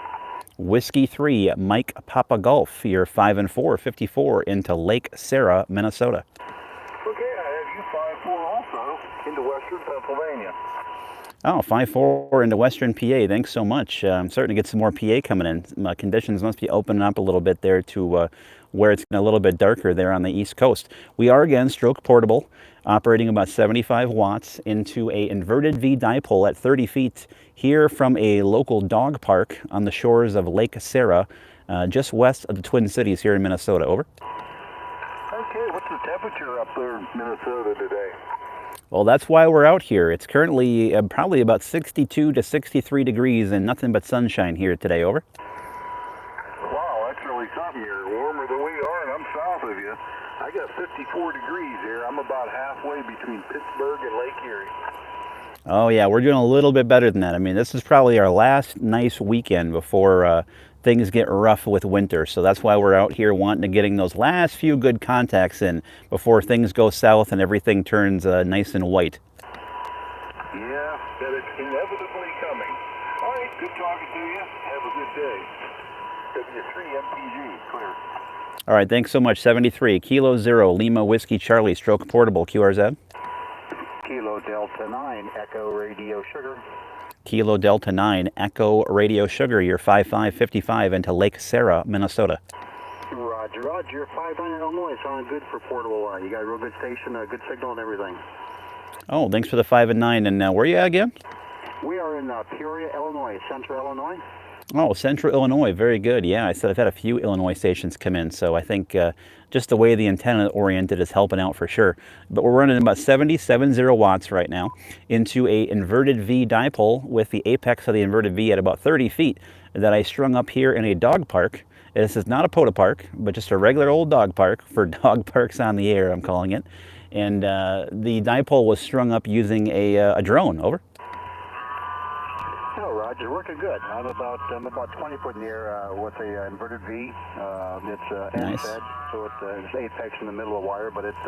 Whiskey 3, Mike Papa Golf. You're 5 and 4, 54 into Lake Sarah, Minnesota.
Okay, I have you 5-4 also into Western Pennsylvania.
Oh, 5-4 into Western PA. Thanks so much. I'm starting to get some more PA coming in. Conditions must be opening up a little bit there to where it's a little bit darker there on the East Coast. We are, again, Stroke Portable, operating about 75 watts into a inverted V dipole at 30 feet here from a local dog park on the shores of Lake Sarah, just west of the Twin Cities here in Minnesota. Over.
Okay, what's the temperature up there in Minnesota today?
Well, that's why we're out here. It's currently probably about 62 to 63 degrees and nothing but sunshine here today. Over.
Wow, that's really something. You're warmer than we are, and I'm south of you. I got 54 degrees here. I'm about halfway between Pittsburgh and Lake Erie.
Oh yeah, we're doing a little bit better than that. I mean, this is probably our last nice weekend before things get rough with winter. So that's why we're out here wanting to getting those last few good contacts in before things go south and everything turns nice and white.
Yeah, that it's inevitably coming. All right, good talking to you. Have a good day. W3 MPG, clear.
All right, thanks so much. 73 Kilo Zero Lima Whiskey Charlie Stroke Portable QRZ.
Kilo Delta 9 Echo Radio Sugar.
Kilo Delta 9 Echo Radio Sugar, your 5555 into Lake Sarah, Minnesota.
Roger, Roger. 500 Illinois, sounding good for portable. You got a real good station, a good signal and everything.
Oh, thanks for the 5 and 9. And where are you at again?
We are in Peoria, Illinois, Central Illinois.
Oh, Central Illinois, very good. Yeah, I said I've had a few Illinois stations come in, so I think just the way the antenna oriented is helping out for sure. But we're running about 70 watts right now into a inverted V dipole with the apex of the inverted V at about 30 feet that I strung up here in a dog park. This is not a POTA park, but just a regular old dog park for dog parks on the air, I'm calling it. And the dipole was strung up using a drone. Over.
Hello, Roger. Working good. I'm about 20 foot in the air with a inverted V. It's
Nice.
end-fed, so it's apex in the middle of the wire, but it's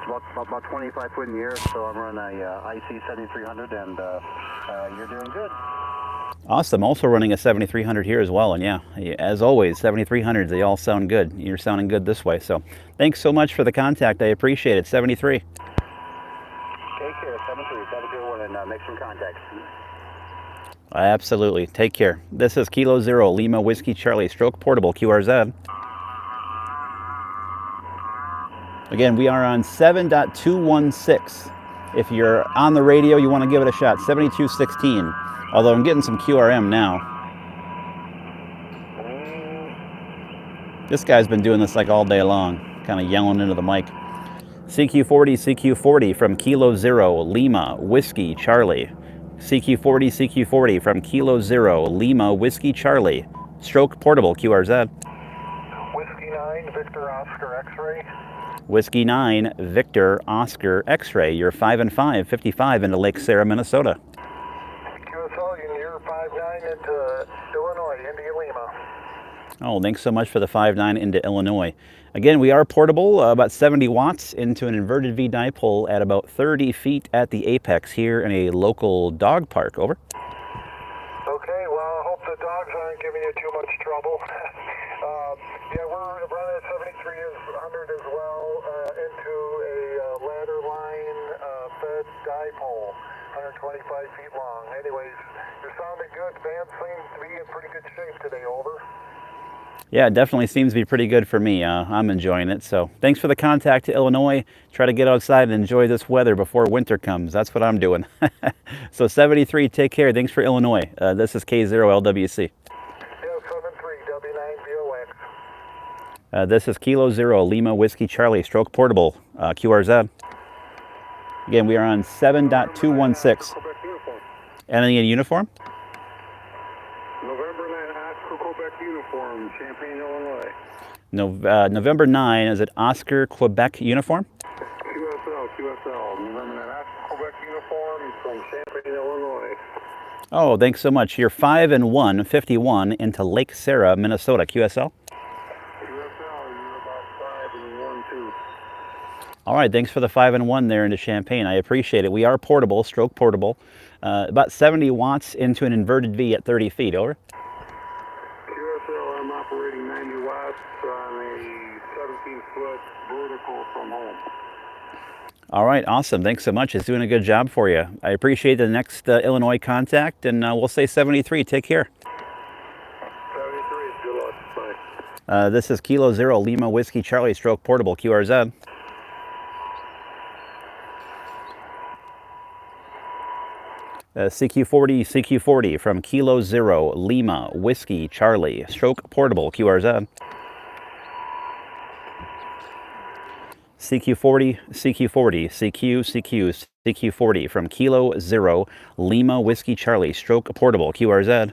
about 25 foot in the air. So I'm running a IC 7300, and you're doing good.
Awesome. Also running a 7300 here as well. And yeah, as always, 7300s, they all sound good. You're sounding good this way. So thanks so much for the contact. I appreciate it. 73.
Take care, 73. Have a good one, and make some contacts.
Absolutely. Take care. This is Kilo Zero Lima Whiskey Charlie Stroke Portable QRZ. Again, we are on 7.216. If you're on the radio, you want to give it a shot. 7216. Although I'm getting some QRM now. This guy's been doing this like all day long, kind of yelling into the mic. CQ40, CQ40 from Kilo Zero Lima Whiskey Charlie. CQ40, CQ40 from Kilo Zero Lima Whiskey Charlie. Stroke Portable QRZ.
Whiskey 9, Victor Oscar X-ray.
Whiskey 9 Victor Oscar X-ray. You're 5 and 5, 55 into Lake Sarah, Minnesota.
QSL, you're 5-9 into Illinois, India Lima.
Oh, thanks so much for the 5.9 into Illinois. Again, we are portable, about 70 watts into an inverted V dipole at about 30 feet at the apex here in a local dog park. Over.
Okay, well, I hope the dogs aren't giving you too much trouble. Yeah, we're running a 7300 as well into a ladder line fed dipole, 125 feet long. Anyways, you're sounding good. Band seems to be in pretty good shape today. Over.
Yeah, it definitely seems to be pretty good for me. I'm enjoying it. So thanks for the contact to Illinois. Try to get outside and enjoy this weather before winter comes. That's what I'm doing. So 73, take care. Thanks for Illinois. This is K0LWC. This is Kilo Zero Lima Whiskey Charlie Stroke Portable QRZ. Again, we are on 7.216. Anything in uniform?
November 9 Oscar Quebec uniform, Champaign, Illinois.
November 9, is it Oscar Quebec uniform?
QSL. November 9 Oscar Quebec uniform from Champaign, Illinois.
Oh, thanks so much. You're 5 and 1, 51 into Lake Sarah, Minnesota. QSL? All right, thanks for the 5 and 1 there into Champaign. I appreciate it. We are portable, stroke portable. About 70 watts into an inverted V at 30 feet. Over.
QSL, I'm operating 90 watts on a 17-foot vertical from home.
All right, awesome. Thanks so much. It's doing a good job for you. I appreciate the next Illinois contact, and we'll say 73. Take care.
73, good luck. Bye.
This is Kilo Zero Lima Whiskey Charlie Stroke Portable QRZ. CQ40, CQ40 from Kilo Zero Lima Whiskey Charlie Stroke Portable QRZ. CQ40, CQ40, CQ, CQ40 from Kilo Zero Lima Whiskey Charlie Stroke Portable QRZ.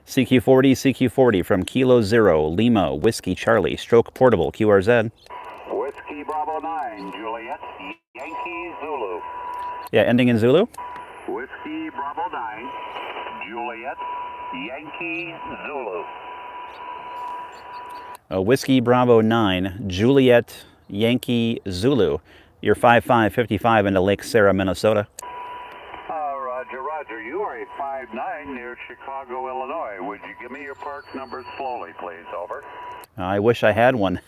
CQ40, CQ40 from Kilo Zero Lima Whiskey Charlie Stroke Portable QRZ.
Whiskey Bravo 9, Juliet,
Yankee Zulu.
Yeah, ending in Zulu.
Whiskey Bravo 9, Juliet, Yankee Zulu.
Whiskey Bravo 9, Juliet, Yankee Zulu. You're 5555 into Lake Sarah, Minnesota.
Roger, you are a 5'9" near Chicago, Illinois. Would you give me your park number slowly, please? Over.
I wish I had one.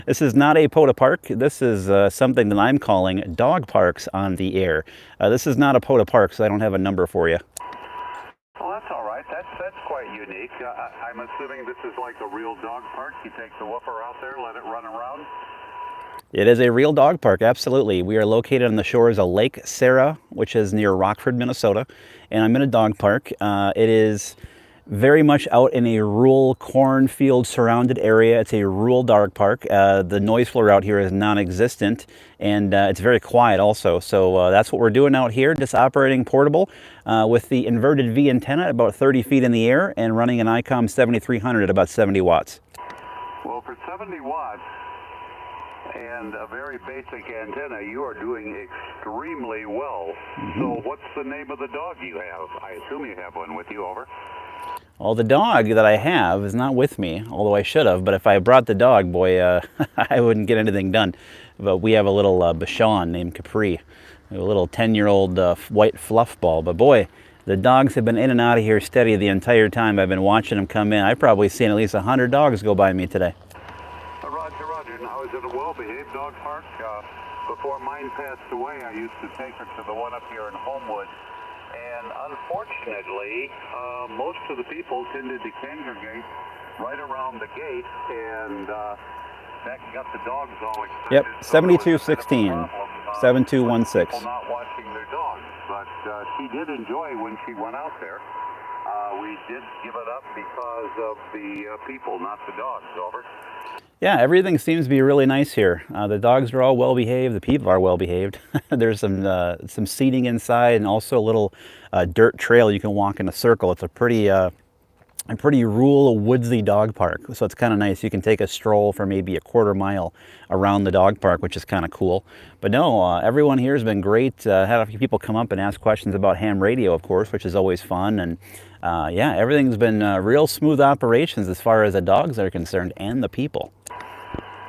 This is not a POTA park. This is something that I'm calling dog parks on the air. This is not a POTA park, so I don't have a number for you.
Well, that's all right. That's quite unique. I'm assuming this is like a real dog park. You take the woofer out there, let it run around.
It is a real dog park, absolutely. We are located on the shores of Lake Sarah, which is near Rockford, Minnesota, and I'm in a dog park. It is very much out in a rural cornfield surrounded area. It's a rural dog park. The noise floor out here is non-existent, and it's very quiet also. So that's what we're doing out here, just operating portable with the inverted V antenna at about 30 feet in the air and running an ICOM 7300 at about 70 watts.
Well, for 70 watts, and a very basic antenna, you are doing extremely well. So what's the name of the dog you have? I assume you have one with you. Over.
Well, the dog that I have is not with me, although I should have, but if I brought the dog, boy, I wouldn't get anything done. But we have a little Bichon named Capri, a little 10-year-old white fluff ball. But boy, the dogs have been in and out of here steady the entire time I've been watching them come in. I've probably seen at least 100 dogs go by me today.
Roger. Now, is it a well-behaved dog park? Before mine passed away, I used to take her to the one up here in Homewood. And unfortunately, most of the people tended to congregate right around the gate, and that got the dogs all excited.
Yep, 7216, 7216.
People not watching their dogs, but she did enjoy when she went out there. We did give it up because of the people, not the dogs. Over.
Yeah, everything seems to be really nice here. The dogs are all well behaved. The people are well behaved. There's some seating inside, and also a little dirt trail you can walk in a circle. It's a pretty rural, woodsy dog park, so it's kind of nice. You can take a stroll for maybe a quarter mile around the dog park, which is kind of cool. But no, everyone here has been great. Had a few people come up and ask questions about ham radio, of course, which is always fun. And yeah, everything's been real smooth operations as far as the dogs are concerned and the people.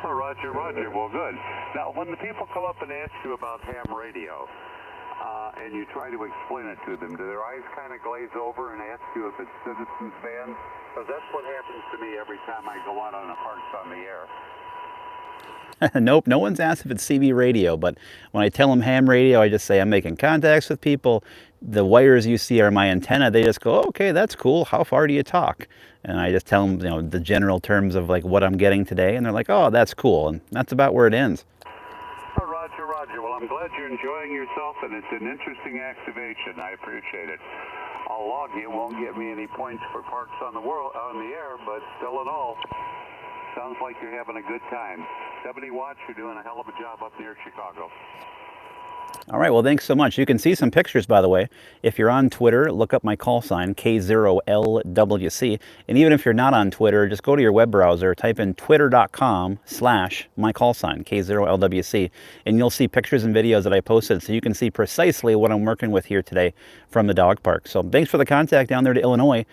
Oh, Roger. Well, good. Now, when the people come up and ask you about ham radio, and you try to explain it to them, do their eyes kind of glaze over and ask you if it's Citizens Band? Because that's what happens to me every time I go out on the parks on the air.
Nope, no one's asked if it's CB radio, but when I tell them ham radio, I just say I'm making contacts with people. The wires you see are my antenna. They just go, oh, okay, that's cool. How far do you talk? And I just tell them, you know, the general terms of like what I'm getting today, and they're like, oh, that's cool. And that's about where it ends.
Oh, Roger. Well, I'm glad you're enjoying yourself, and it's an interesting activation. I appreciate it. I'll log you. Won't get me any points for parks on the air, but still in all, sounds like you're having a good time. 70 watts, you're doing a hell of a job up near Chicago.
All right, well, thanks so much. You can see some pictures, by the way. If you're on Twitter, look up my call sign, K0LWC. And even if you're not on Twitter, just go to your web browser, type in twitter.com/mycallsign, K0LWC, and you'll see pictures and videos that I posted, so you can see precisely what I'm working with here today from the dog park. So thanks for the contact down there to Illinois.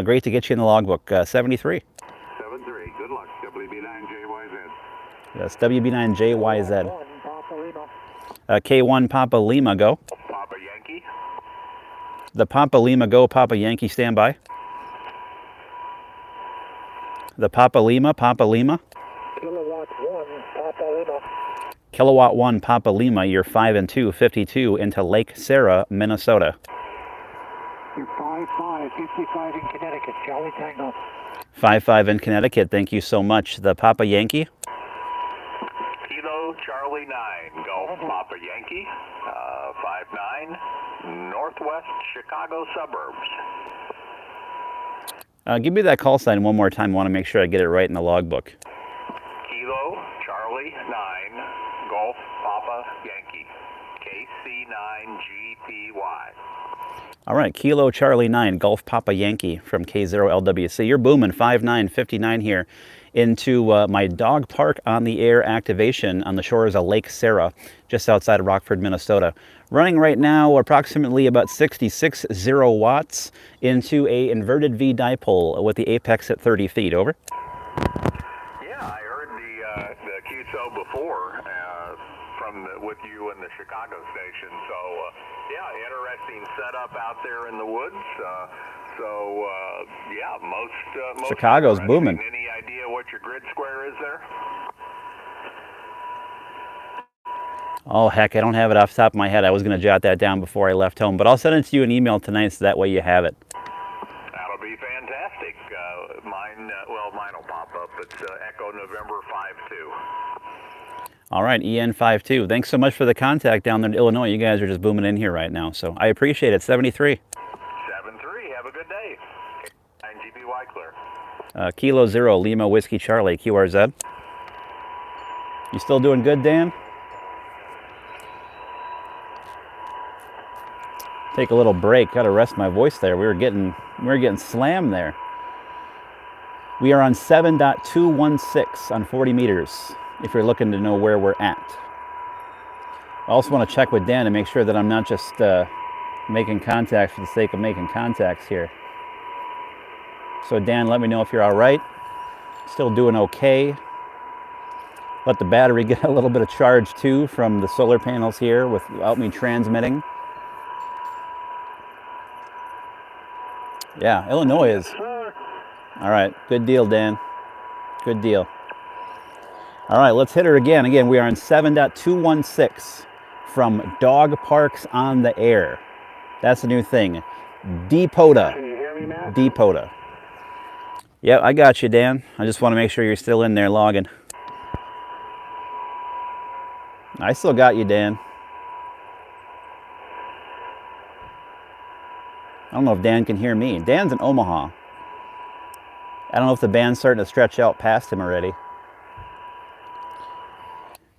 Great to get you in the logbook. 73.
73. Good luck. WB9JYZ.
That's WB9JYZ. K1 Papa Lima, go.
Papa Yankee.
The Papa Lima, go. Papa Yankee, stand by. The Papa Lima, Papa Lima.
Kilowatt 1, Papa Lima.
Kilowatt 1, Papa Lima, you're 5 and 2, 52 into Lake Sarah, Minnesota.
You're 5-5, 55 in Connecticut, Charlie Tango.
5-5 in Connecticut, thank you so much. The Papa Yankee.
Kilo Charlie 9, go Papa Yankee, 5'9", northwest Chicago suburbs.
Give me that call sign one more time. I want to make sure I get it right in the logbook.
Kilo Charlie 9, Golf Papa Yankee. KC9GPY.
All right, Kilo Charlie 9, Golf Papa Yankee from K0LWC. You're booming 5959 here into my dog park on the air activation on the shores of Lake Sarah, just outside of Rockford, Minnesota. Running right now approximately about 66.0 watts into a inverted V dipole with the apex at 30 feet. Over.
Yeah, I heard the QSO before with you in the Chicago station. So, yeah, interesting setup out there in the woods. Yeah, most
Chicago's booming.
Any idea what your grid square is there?
Oh, heck, I don't have it off the top of my head. I was going to jot that down before I left home, but I'll send it to you in email tonight so that way you have it.
That'll be fantastic. Mine will pop up. It's Echo November 52.
All right, EN52. Thanks so much for the contact down there in Illinois. You guys are just booming in here right now, so I appreciate it. 73.
73. Have a good day. 9GPY clear.
Kilo 0, Lima Whiskey Charlie, QRZ. You still doing good, Dan? Take a little break. Got to rest my voice there. We were getting slammed there. We are on 7.216 on 40 meters. If you're looking to know where we're at. I also want to check with Dan to make sure that I'm not just making contact for the sake of making contacts here. So Dan, let me know if you're all right. Still doing okay. Let the battery get a little bit of charge too from the solar panels here without me transmitting. Yeah, Illinois is. All right, good deal, Dan. Good deal. All right, let's hit her again. Again, we are on 7.216 from Dog Parks on the Air. That's the new thing. DPOTA.
Can you hear me, Matt?
DPOTA. Yeah, I got you, Dan. I just want to make sure you're still in there logging. I still got you, Dan. I don't know if Dan can hear me. Dan's in Omaha. I don't know if the band's starting to stretch out past him already.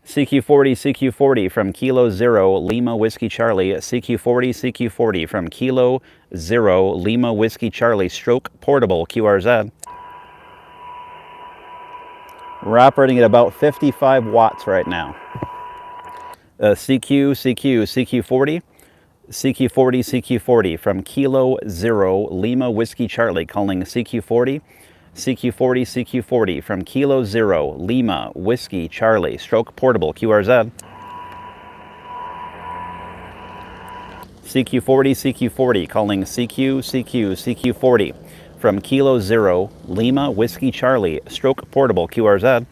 CQ40, CQ40 from Kilo 0, Lima Whiskey Charlie. CQ40, CQ40 from Kilo 0, Lima Whiskey Charlie. Stroke Portable, QRZ. We're operating at about 55 watts right now. CQ40. CQ40, CQ40 from Kilo 0, Lima Whiskey Charlie. Calling CQ40. CQ40, CQ40 from Kilo 0, Lima Whiskey Charlie. Stroke Portable, QRZ. CQ40, CQ40 calling CQ40 from Kilo 0, Lima Whiskey Charlie. Stroke Portable, QRZ.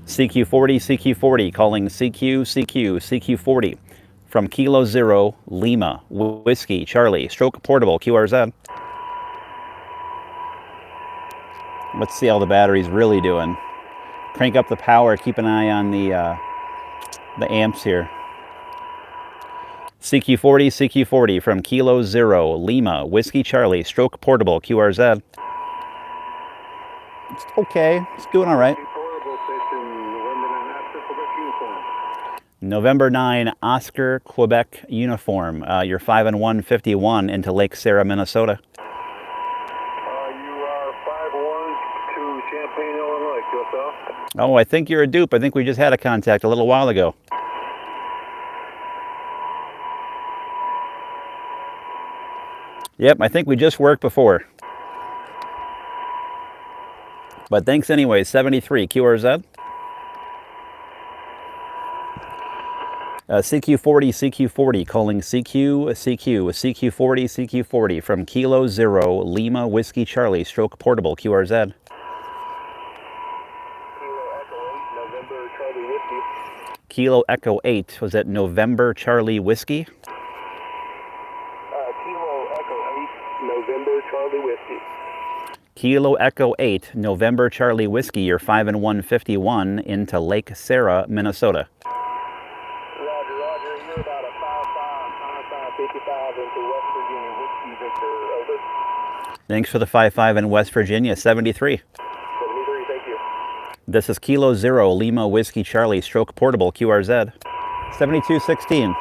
CQ40, CQ40 calling CQ40 from Kilo 0, Lima Whiskey Charlie. Stroke Portable, QRZ. Let's see how the battery's really doing. Crank up the power, keep an eye on the amps here. CQ40 from Kilo 0, Lima Whiskey Charlie. Stroke Portable, QRZ. It's okay, it's doing all right. November 9, Oscar, Quebec uniform. You're 5-1-51 into Lake Sarah, Minnesota.
You are 5-1 to Champaign, Illinois. QSL?
Oh, I think you're a dupe. I think we just had a contact a little while ago. Yep, I think we just worked before. But thanks anyway. 73, QRZ. CQ40 calling CQ40 from Kilo 0, Lima Whiskey Charlie. Stroke Portable, QRZ. Kilo Echo 8, was that November Charlie Whiskey?
Kilo Echo 8, November Charlie Whiskey.
Kilo Echo 8, November Charlie Whiskey. You're 5-1-51 into Lake Sarah, Minnesota.
Roger, you're about a 55 into West Virginia Whiskey Victor, over.
Thanks for the 55 in West Virginia. 73.
73, thank you.
This is Kilo Zero Lima Whiskey Charlie Stroke Portable QRZ. 7216.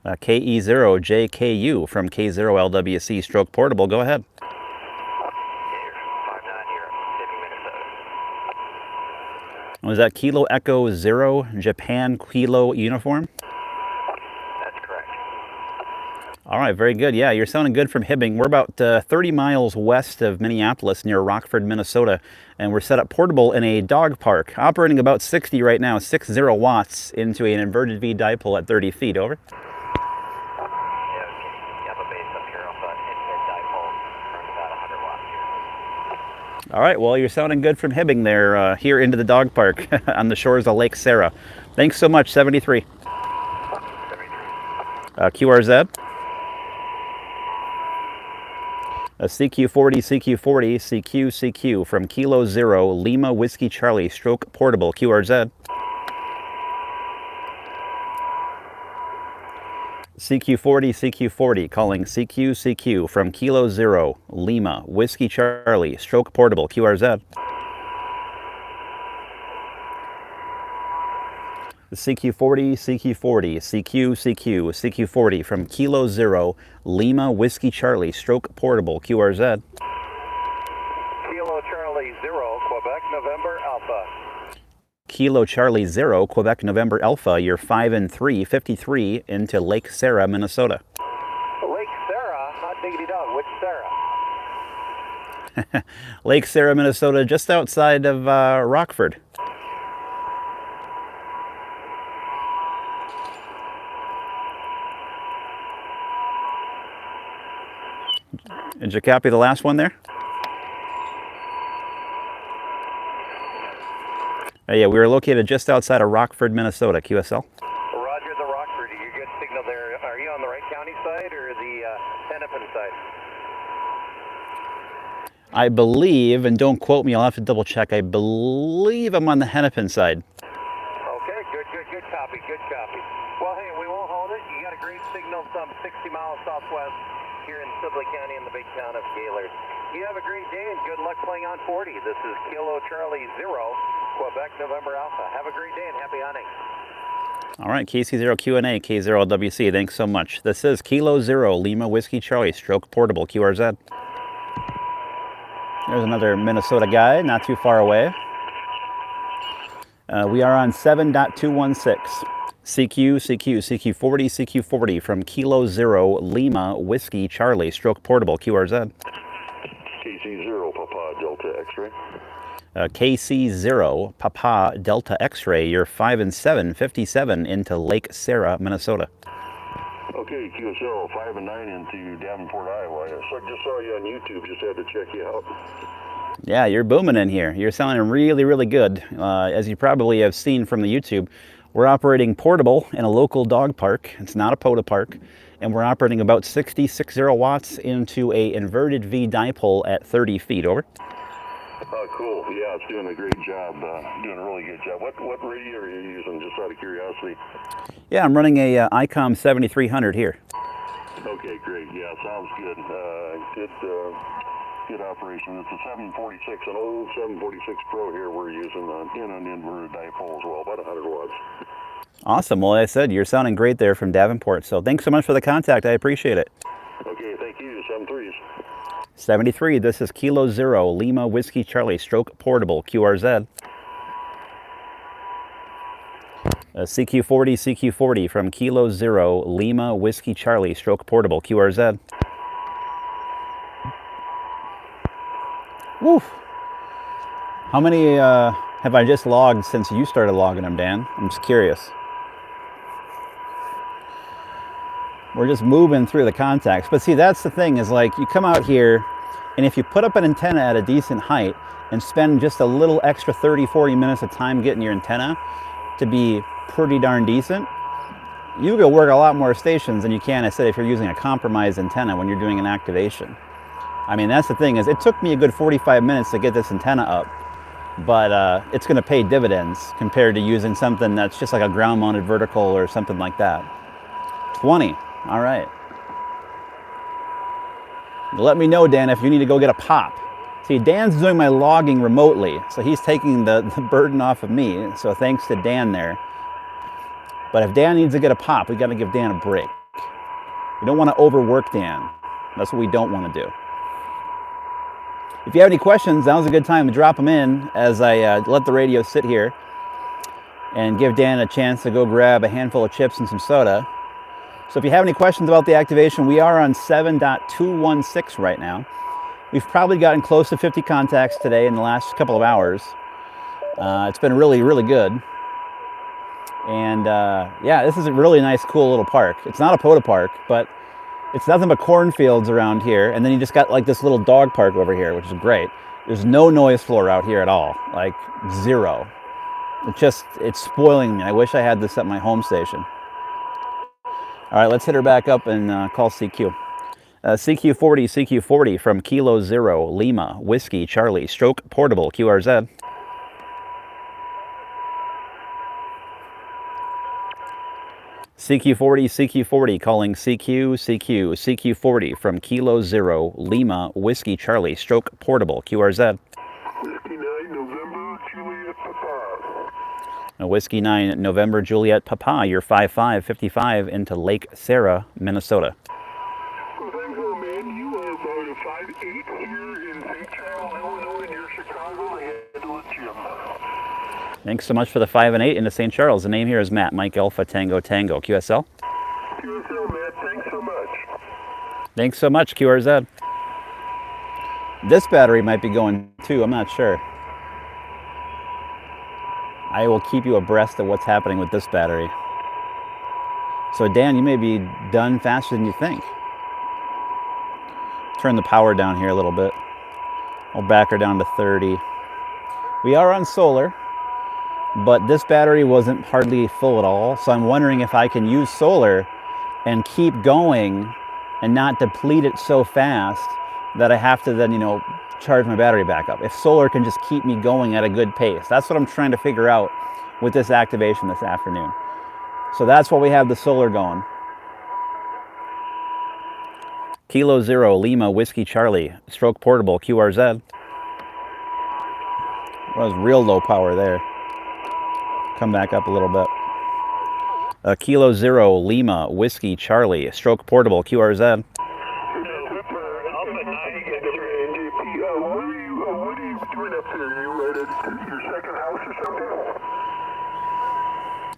KE0JKU from K0LWC Stroke Portable. Go ahead. Was that Kilo Echo Zero Japan Kilo uniform?
That's correct.
All right, very good. Yeah, you're sounding good from Hibbing. We're about 30 miles west of Minneapolis near Rockford, Minnesota, and we're set up portable in a dog park, operating about 60 right now, 60 watts into an inverted V dipole at 30 feet. Over. All right, well, you're sounding good from Hibbing there, here into the dog park on the shores of Lake Sarah. Thanks so much, 73. QRZ. CQ40, CQ from Kilo Zero Lima Whiskey Charlie Stroke Portable. QRZ. CQ40, calling CQ from Kilo Zero Lima Whiskey Charlie Stroke Portable. QRZ. CQ40, CQ40 from Kilo Zero Lima Whiskey Charlie Stroke Portable. QRZ.
Kilo Charlie Zero, Quebec, November Alpha.
Kilo Charlie Zero Quebec November Alpha. You're 5 and 3, 53 into Lake Sarah, Minnesota.
Lake Sarah, not diggity dog. Which Sarah?
Lake Sarah, Minnesota, just outside of Rockford. Did you copy the last one there? Yeah, we were located just outside of Rockford, Minnesota. QSL.
Roger the Rockford. You get signal there. Are you on the Wright County side or the Hennepin side?
I believe, and don't quote me, I'll have to double check. I believe I'm on the Hennepin side.
Okay, good copy, Well, hey, we won't hold it. You got a great signal some 60 miles southwest here in Sibley County in the big town of Gaylord. You have a great day and good luck playing on 40. This is Kilo Charlie Zero, Quebec November Alpha. Have a great day and happy hunting.
All right, KC0 Q&A, K0LWC, thanks so much. This is Kilo Zero Lima Whiskey Charlie Stroke Portable. QRZ. There's another Minnesota guy, not too far away. We are on 7.216. CQ40 from Kilo Zero Lima Whiskey Charlie Stroke Portable. QRZ.
KC0 Papa Delta X-ray.
KC0 Papa Delta X-ray. You're 5 and 7, 57 into Lake Sarah, Minnesota.
Okay, QSL 5 and 9 into Davenport, Iowa. So I just saw you on YouTube. Just had to check you out.
Yeah, you're booming in here. You're sounding really, really good. As you probably have seen from the YouTube, we're operating portable in a local dog park. It's not a POTA park. And we're operating about 60 watts into a inverted V dipole at 30 feet. Over.
Cool. Yeah, it's doing a great job. Doing a really good job. What radio are you using, just out of curiosity?
Yeah, I'm running a ICOM 7300 here.
Okay, great. Yeah, sounds good. Good operation. It's a 746, an old 746 Pro here we're using in an inverted dipole as well, about 100 watts.
Awesome. Well, as I said, you're sounding great there from Davenport. So thanks so much for the contact. I appreciate it.
Okay, thank you. 73s.
73, this is Kilo Zero Lima Whiskey Charlie Stroke Portable. QRZ. CQ40 from Kilo Zero Lima Whiskey Charlie Stroke Portable. QRZ. Woo! How many have I just logged since you started logging them, Dan? I'm just curious. We're just moving through the contacts. But see, that's the thing, is like you come out here and if you put up an antenna at a decent height and spend just a little extra 30-40 minutes of time getting your antenna to be pretty darn decent, you could work a lot more stations than you can, I said, if you're using a compromised antenna when you're doing an activation. I mean, that's the thing, is it took me a good 45 minutes to get this antenna up, but it's going to pay dividends compared to using something that's just like a ground-mounted vertical or something like that. 20. All right. Let me know, Dan, if you need to go get a pop. See, Dan's doing my logging remotely, so he's taking the burden off of me. So thanks to Dan there. But if Dan needs to get a pop, we got to give Dan a break. We don't want to overwork Dan. That's what we don't want to do. If you have any questions, now's a good time to drop them in as I let the radio sit here and give Dan a chance to go grab a handful of chips and some soda. So if you have any questions about the activation, we are on 7.216 right now. We've probably gotten close to 50 contacts today in the last couple of hours. It's been really, really good. And yeah, this is a really nice, cool little park. It's not a POTA park, but it's nothing but cornfields around here. And then you just got like this little dog park over here, which is great. There's no noise floor out here at all, like zero. It's spoiling me. I wish I had this at my home station. All right, let's hit her back up and call CQ. CQ40, CQ40 from Kilo Zero, Lima, Whiskey, Charlie, Stroke Portable, QRZ. CQ40, CQ40 calling CQ40 from Kilo Zero, Lima, Whiskey, Charlie, Stroke Portable, QRZ.
Whiskey 9, November, Juliet, Papa.
Whiskey 9, November, Juliet, Papa, you're 5555 into Lake Sarah, Minnesota.
Well, thanks, old man. You are about a 5'8" here in St. Charles, Illinois, near Chicago, and Jim.
Thanks so much for the 5 and 8 into St. Charles. The name here is Matt, Mike Alpha Tango Tango. QSL?
QSL, Matt. Thanks so much.
Thanks so much, QRZ. This battery might be going too. I'm not sure. I will keep you abreast of what's happening with this battery. So Dan, you may be done faster than you think. Turn the power down here a little bit. I'll back her down to 30. We are on solar, but this battery wasn't hardly full at all. So I'm wondering if I can use solar and keep going and not deplete it so fast that I have to then, you know, charge my battery back up. If solar can just keep me going at a good pace. That's what I'm trying to figure out with this activation this afternoon. So that's why we have the solar going. Kilo Zero, Lima, Whiskey, Charlie, Stroke Portable, QRZ. Was real low power there. Come back up a little bit. Kilo Zero, Lima, Whiskey, Charlie, Stroke Portable, QRZ.
What are you doing up there? Are you at your second house or something?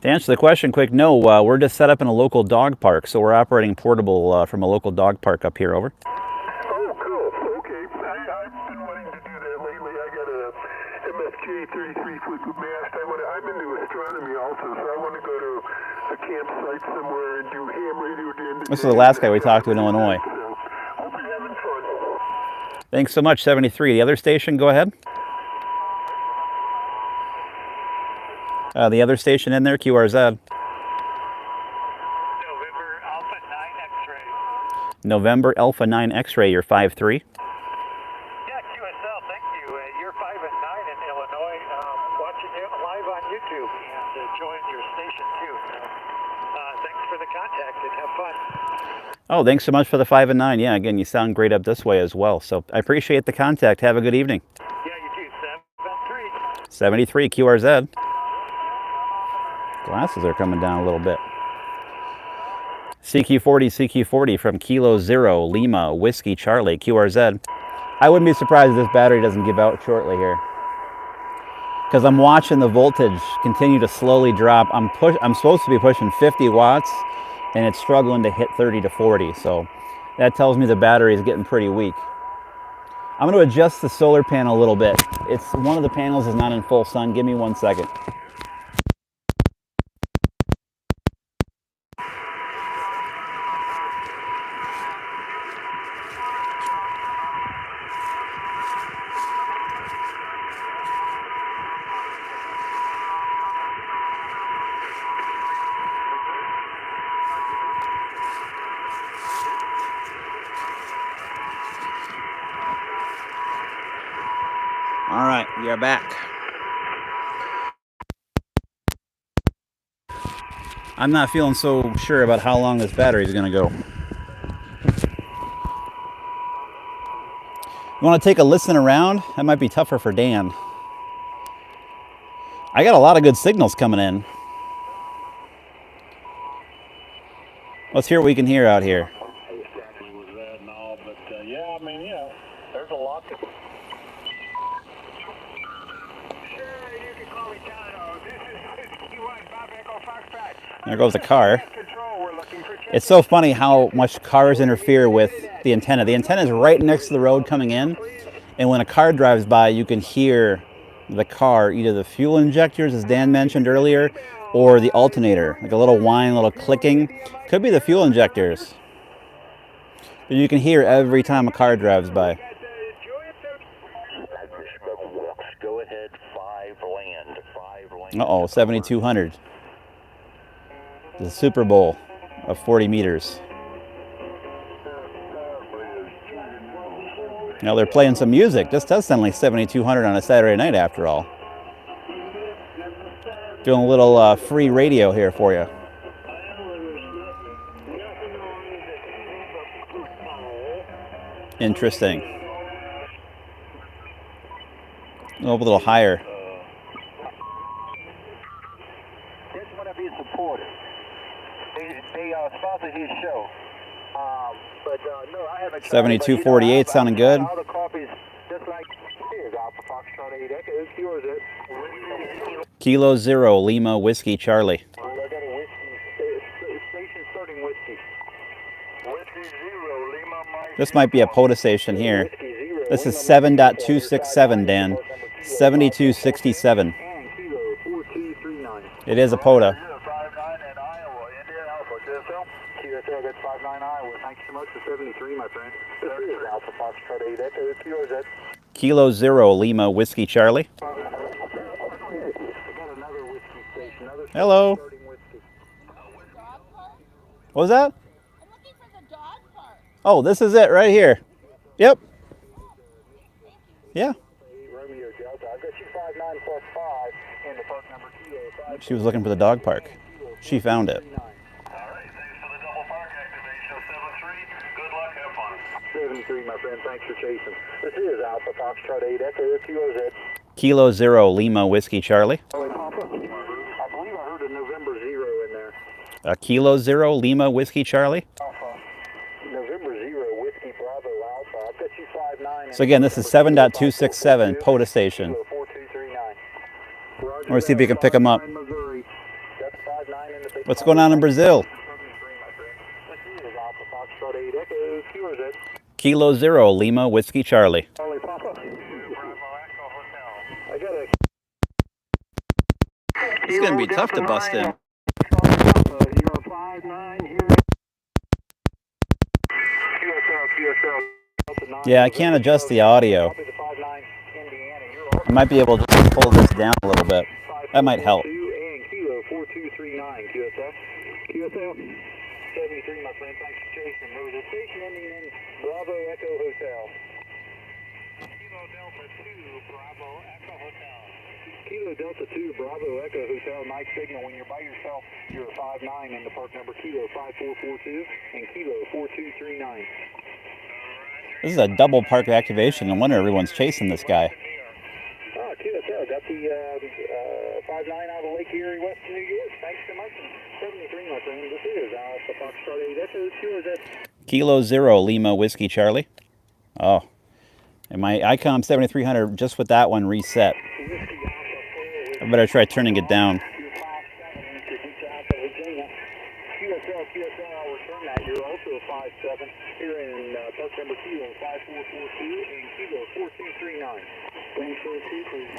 To answer the question quick, no, we're just set up in a local dog park, so we're operating portable from a local dog park up here, over.
Oh, cool. Okay. I've been wanting to do that lately. I got a MFJ 33-foot mast. I'm into astronomy also, so I want to go to a campsite somewhere and do ham radio during the day.
This is the last guy we talked to in Illinois.
So, hope you're having fun.
Thanks so much, 73. The other station, go ahead. The other station in there, QRZ.
November Alpha 9 X-ray.
November Alpha 9 X-ray, you're 5'3".
Yeah, QSL, thank you. You're 5 and 9 in Illinois. Watching you live on YouTube and enjoying your station too. Thanks for the contact and have fun.
Oh, thanks so much for the 5 and 9. Yeah, again, you sound great up this way as well. So I appreciate the contact. Have a good evening.
Yeah, you too. 7-3.
73 QRZ. Glasses are coming down a little bit. CQ40 from Kilo Zero, Lima, Whiskey, Charlie, QRZ. I wouldn't be surprised if this battery doesn't give out shortly here, because I'm watching the voltage continue to slowly drop. I'm supposed to be pushing 50 watts, and it's struggling to hit 30 to 40. So that tells me the battery is getting pretty weak. I'm going to adjust the solar panel a little bit. It's one of the panels is not in full sun. Give me 1 second. All right, we are back. I'm not feeling so sure about how long this battery is going to go. You want to take a listen around? That might be tougher for Dan. I got a lot of good signals coming in. Let's hear what we can hear out here.
Yeah, I mean, yeah, there's a lot to...
There goes the car. It's so funny how much cars interfere with the antenna. The antenna is right next to the road coming in, and when a car drives by, you can hear the car, either the fuel injectors, as Dan mentioned earlier, or the alternator, like a little whine, a little clicking. Could be the fuel injectors. But you can hear every time a car drives by.
Go ahead, 5 land.
Uh-oh, 7,200. The Super Bowl of 40 meters. Now they're playing some music. This does sound like 7,200 on a Saturday night after all. Doing a little free radio here for you. Interesting. A little higher.
This one to be supported. They sponsored his show. But no, I haven't.
7248 sounding good.
All the copies, just like here's Alpha Foxtrot 8 Echo. It's yours.
Kilo Zero Lima Whiskey Charlie.
I got a whiskey station starting whiskey. Whiskey 0 Lima Mike.
This might be a POTA station here. This is 7.267, Dan. 7267. It is a POTA. Kilo Zero Lima Whiskey Charlie. Hello. What was that? Oh, this is it right here. Yep. Yeah. She was looking for the dog park. She found it.
73, my friend. Thanks for chasing. This is Alpha Foxtrot 8 Echo. It's yours.
Kilo Zero Lima Whiskey Charlie.
I believe I heard a November 0 in there.
A Kilo Zero Lima Whiskey Charlie.
Alpha. November 0 Whiskey Bravo Alpha. I've got you 59.
So again, this is 7.267 POTA station.
4239.
We'll see if we can pick them up. What's going on in Brazil? Kilo Zero Lima Whiskey Charlie. It's going to be tough to bust in. Yeah, I can't adjust the audio. I might be able to just pull this down a little bit. That might help.
73, my friend. Thanks for chasing. There was a station ending in Bravo Echo Hotel. Kilo Delta 2 Bravo Echo Hotel. Kilo Delta 2 Bravo Echo Hotel. Night signal. When you're by yourself, you're 59 in the park number Kilo 5442 and Kilo 4239.
This is a double park activation. No wonder everyone's chasing this guy.
Oh, Kilo got the 59 out of Lake Erie, West New York. Thanks so much. 73, my friend. This is Alpha Foxtrot 8 Echo. It's yours.
Kilo Zero Lima Whiskey Charlie. Oh, and my ICOM 7300 just with that one reset. I better try turning it down.
You're also a 5-7 here in park number Kilo 5442 and Kilo 4239.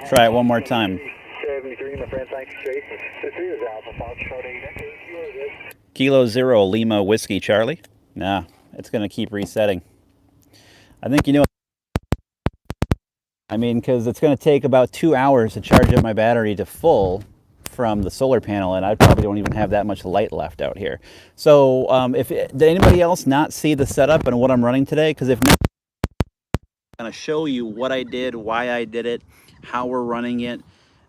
Try it one more time.
73, my friend. Thanks for chasing. This is Alpha Foxtrot 8 Echo.
Kilo Zero Lima Whiskey Charlie. Nah, it's going to keep resetting. I think you know. I mean, because it's going to take about 2 hours to charge up my battery to full from the solar panel, and I probably don't even have that much light left out here. So did anybody else not see the setup and what I'm running today? Because if not, I'm going to show you what I did, why I did it, how we're running it,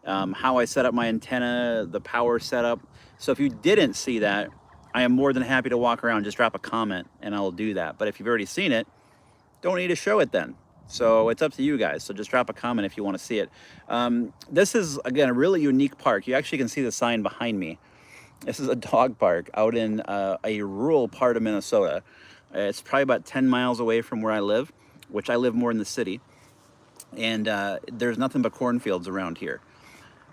how I set up my antenna, the power setup. So if you didn't see that, I am more than happy to walk around, just drop a comment and I'll do that. But if you've already seen it, don't need to show it then. So it's up to you guys. So just drop a comment if you want to see it. This is, again, a really unique park. You actually can see the sign behind me. This is a dog park out in a rural part of Minnesota. It's probably about 10 miles away from where I live, which I live more in the city. And there's nothing but cornfields around here.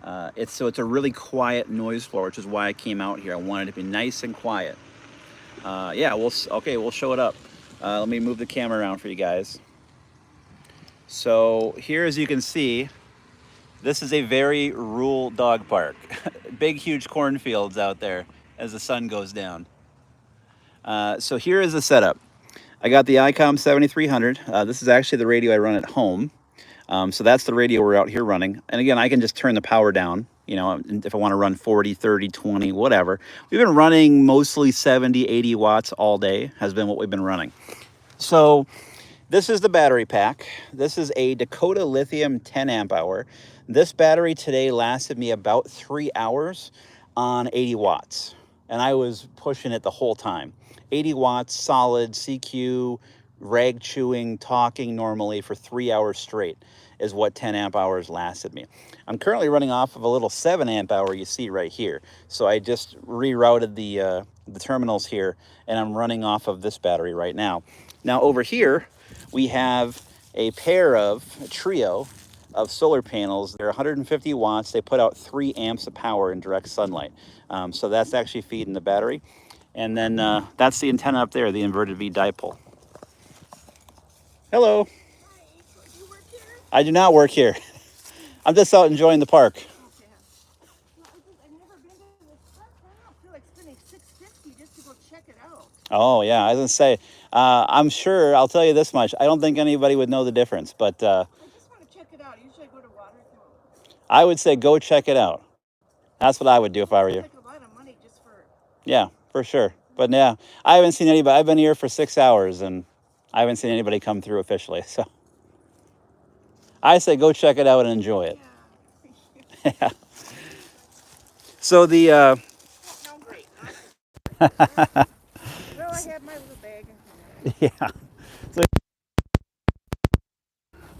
So it's a really quiet noise floor, which is why I came out here. I wanted it to be nice and quiet. Yeah, we'll show it up. Let me move the camera around for you guys. So here, as you can see, this is a very rural dog park. Big, huge cornfields out there as the sun goes down. So here is the setup. I got the ICOM 7300. This is actually the radio I run at home. So that's the radio we're out here running. And again, I can just turn the power down, you know, if I want to run 40, 30, 20, whatever. We've been running mostly 70, 80 watts all day has been what we've been running. So this is the battery pack. This is a DPOTA lithium 10 amp hour. This battery today lasted me about 3 hours on 80 watts. And I was pushing it the whole time. 80 watts, solid, CQ, rag chewing, talking normally for 3 hours straight is what 10 amp hours lasted me. I'm currently running off of a little 7 amp hour you see right here. So I just rerouted the terminals here, and I'm running off of this battery right now. Now over here, we have a trio of solar panels. They're 150 watts. They put out 3 amps of power in direct sunlight. So that's actually feeding the battery. And then that's the antenna up there, the inverted V Dipole. Hello.
Hi, do you work here?
I do not work here. I'm just out enjoying the park.
Okay. Well, I've never been to this park. I don't feel like spending $6.50 just to go check it out.
Oh, yeah. I was going to say, I'm sure, I'll tell you this much. I don't think anybody would know the difference, but
I just want to check it out. Usually I go to Watertown.
I would say go check it out. That's what I would do if I were you.
It's like a lot of money just for...
Yeah, for sure. But yeah, I haven't seen anybody. I've been here for 6 hours, and I haven't seen anybody come through officially. So I say go check it out and enjoy it.
Yeah.
Yeah. So the...
No, great. Well, I have my little bag.
Yeah. So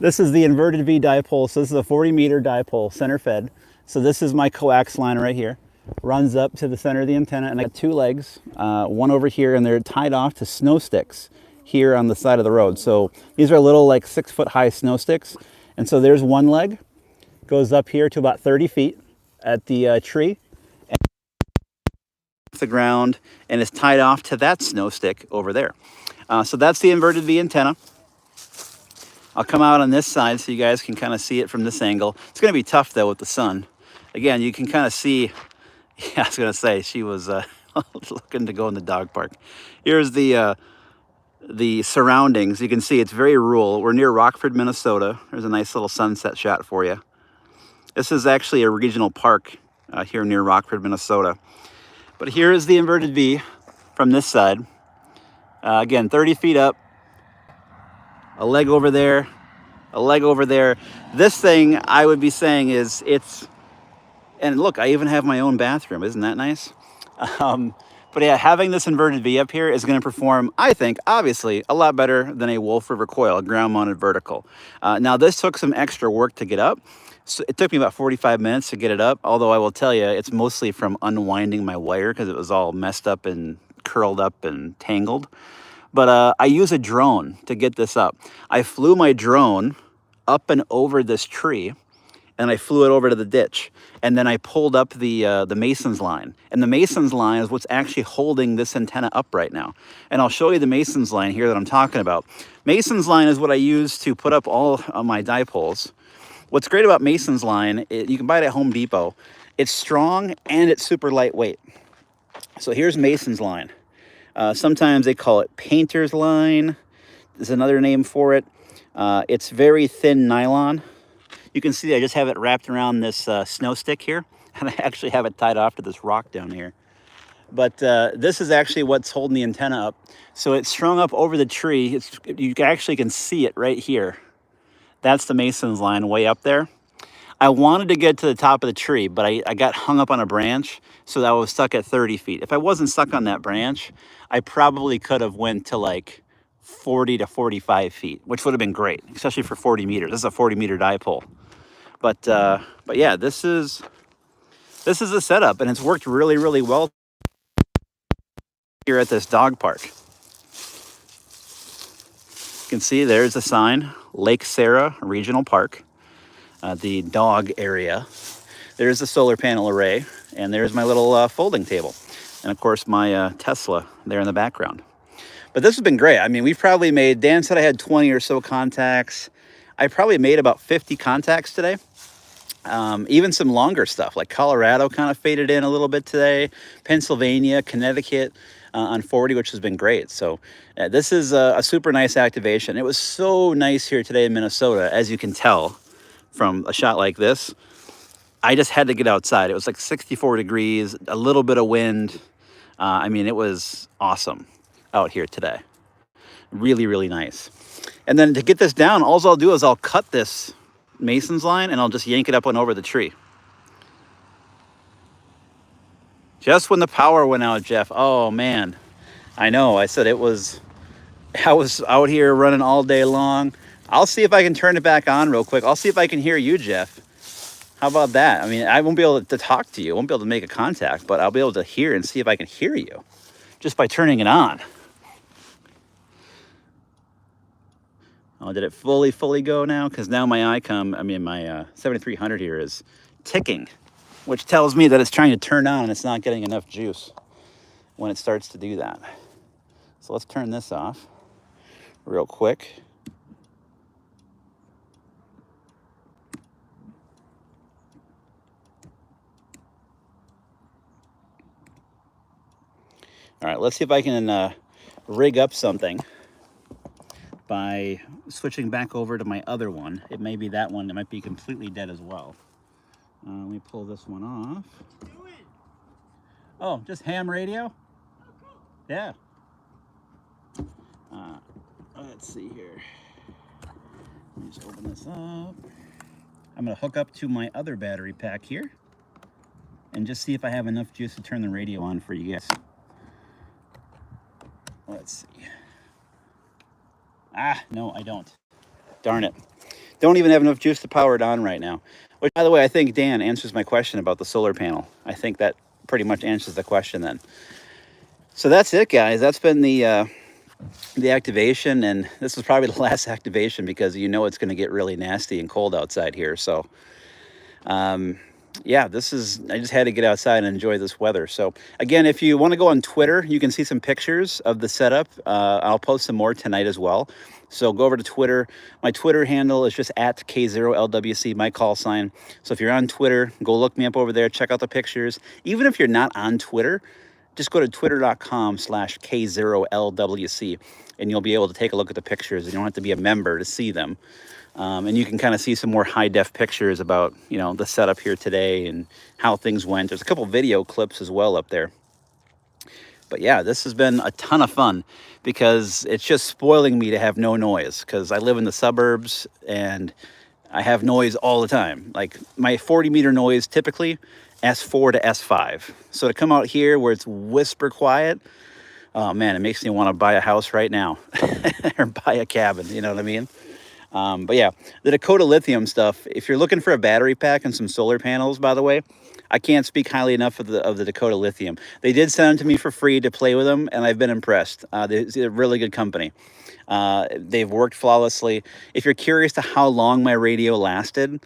this is the inverted V dipole. So this is a 40-meter dipole, center fed. So this is my coax line right here. Runs up to the center of the antenna, and I got 2 legs, one over here, and they're tied off to snow sticks here on the side of the road. So these are little like 6-foot high snow sticks. And so there's one leg, goes up here to about 30 feet at the tree, and the ground, and is tied off to that snow stick over there. So that's the inverted V antenna. I'll come out on this side so you guys can kind of see it from this angle. It's going to be tough though with the sun. Again, you can kind of see, yeah, I was going to say, she was looking to go in the dog park. Here's the surroundings. You can see it's very rural. We're near Rockford, Minnesota. There's a nice little sunset shot for you. This is actually a regional park here near Rockford, Minnesota. But here is the inverted V from this side. Again, 30 feet up. A leg over there. A leg over there. This thing, I would be saying, is and look, I even have my own bathroom. Isn't that nice? But yeah, having this inverted V up here is going to perform, I think, obviously, a lot better than a Wolf River coil, a ground-mounted vertical. Now, this took some extra work to get up. So it took me about 45 minutes to get it up, although I will tell you, it's mostly from unwinding my wire because it was all messed up and curled up and tangled. But I use a drone to get this up. I flew my drone up and over this tree, and I flew it over to the ditch. And then I pulled up the Mason's line. And the Mason's line is what's actually holding this antenna up right now. And I'll show you the Mason's line here that I'm talking about. Mason's line is what I use to put up all of my dipoles. What's great about Mason's line, you can buy it at Home Depot. It's strong and it's super lightweight. So here's Mason's line. Sometimes they call it painter's line. There's another name for it. It's very thin nylon. You can see I just have it wrapped around this snow stick here, and I actually have it tied off to this rock down here. But this is actually what's holding the antenna up. So it's strung up over the tree. You actually can see it right here. That's the Mason's line way up there. I wanted to get to the top of the tree, but I got hung up on a branch, so that I was stuck at 30 feet. If I wasn't stuck on that branch, I probably could have went to like 40 to 45 feet, which would have been great, especially for 40 meters. This is a 40-meter dipole. But yeah, this is a setup, and it's worked really, really well here at this dog park. You can see there's a sign, Lake Sarah Regional Park, the dog area. There's the solar panel array, and there's my little folding table. And of course, my Tesla there in the background. But this has been great. I mean, we've probably made, Dan said I had 20 or so contacts. I probably made about 50 contacts today. Even some longer stuff, like Colorado kind of faded in a little bit today. Pennsylvania, Connecticut on 40, which has been great. So this is a super nice activation. It was so nice here today in Minnesota, as you can tell from a shot like this. I just had to get outside. It was like 64 degrees, a little bit of wind. I mean, it was awesome out here today. Really, really nice. And then to get this down, all I'll do is I'll cut this mason's line and I'll just yank it up and over the tree. Just when the power went out, Jeff. Oh, man. I know. I said I was out here running all day long. I'll see if I can turn it back on real quick. I'll see if I can hear you, Jeff. How about that? I mean, I won't be able to talk to you. I won't be able to make a contact, but I'll be able to hear and see if I can hear you just by turning it on. Oh, did it fully go now? Because now my my 7300 here is ticking, which tells me that it's trying to turn on and it's not getting enough juice when it starts to do that. So let's turn this off real quick. All right, let's see if I can rig up something by switching back over to my other one. It may be that one that might be completely dead as well. Let me pull this one off. Oh, just ham radio? Yeah. Let's see here. Let me just open this up. I'm gonna hook up to my other battery pack here and just see if I have enough juice to turn the radio on for you guys. Let's see. Ah, no, I don't. Darn it. Don't even have enough juice to power it on right now. Which, by the way, I think Dan answers my question about the solar panel. I think that pretty much answers the question then. So that's it, guys. That's been the activation, and this is probably the last activation because you know it's going to get really nasty and cold outside here. So, yeah, I just had to get outside and enjoy this weather. So again, if you want to go on Twitter, you can see some pictures of the setup. I'll post some more tonight as well. So go over to Twitter. My Twitter handle is just at K0LWC, my call sign. So if you're on Twitter, go look me up over there, check out the pictures. Even if you're not on Twitter, just go to twitter.com/K0LWC and you'll be able to take a look at the pictures. You don't have to be a member to see them. And you can kind of see some more high-def pictures about, you know, the setup here today and how things went. There's a couple video clips as well up there. But yeah, this has been a ton of fun because it's just spoiling me to have no noise because I live in the suburbs and I have noise all the time. Like my 40-meter noise typically S4 to S5. So to come out here where it's whisper quiet, oh man, it makes me want to buy a house right now or buy a cabin, you know what I mean? But yeah, the DPOTA lithium stuff, if you're looking for a battery pack and some solar panels, by the way, I can't speak highly enough of the DPOTA lithium. They did send them to me for free to play with them, and I've been impressed. They're a really good company. They've worked flawlessly. If you're curious to how long my radio lasted,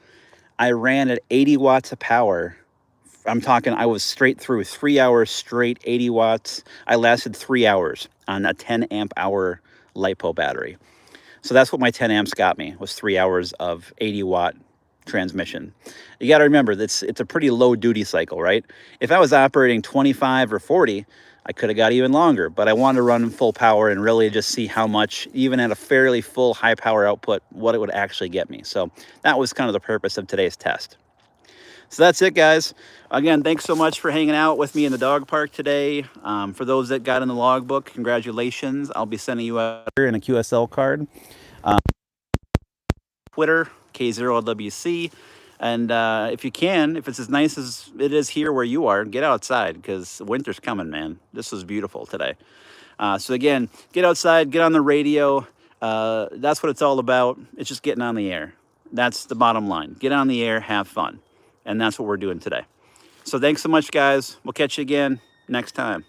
I ran at 80 watts of power. I'm talking, I was straight through 3 hours straight, 80 watts. I lasted 3 hours on a 10 amp hour LiPo battery. So that's what my 10 amps got me, was 3 hours of 80 watt transmission. You got to remember, it's a pretty low duty cycle, right? If I was operating 25 or 40, I could have got even longer, but I wanted to run full power and really just see how much, even at a fairly full high power output, what it would actually get me. So that was kind of the purpose of today's test. So that's it, guys. Again, thanks so much for hanging out with me in the dog park today. For those that got in the logbook, congratulations. I'll be sending you out in a QSL card. Twitter, K0LWC. And if you can, if it's as nice as it is here where you are, get outside because winter's coming, man. This was beautiful today. So again, get outside, get on the radio. That's what it's all about. It's just getting on the air. That's the bottom line. Get on the air, have fun. And that's what we're doing today. So thanks so much, guys. We'll catch you again next time.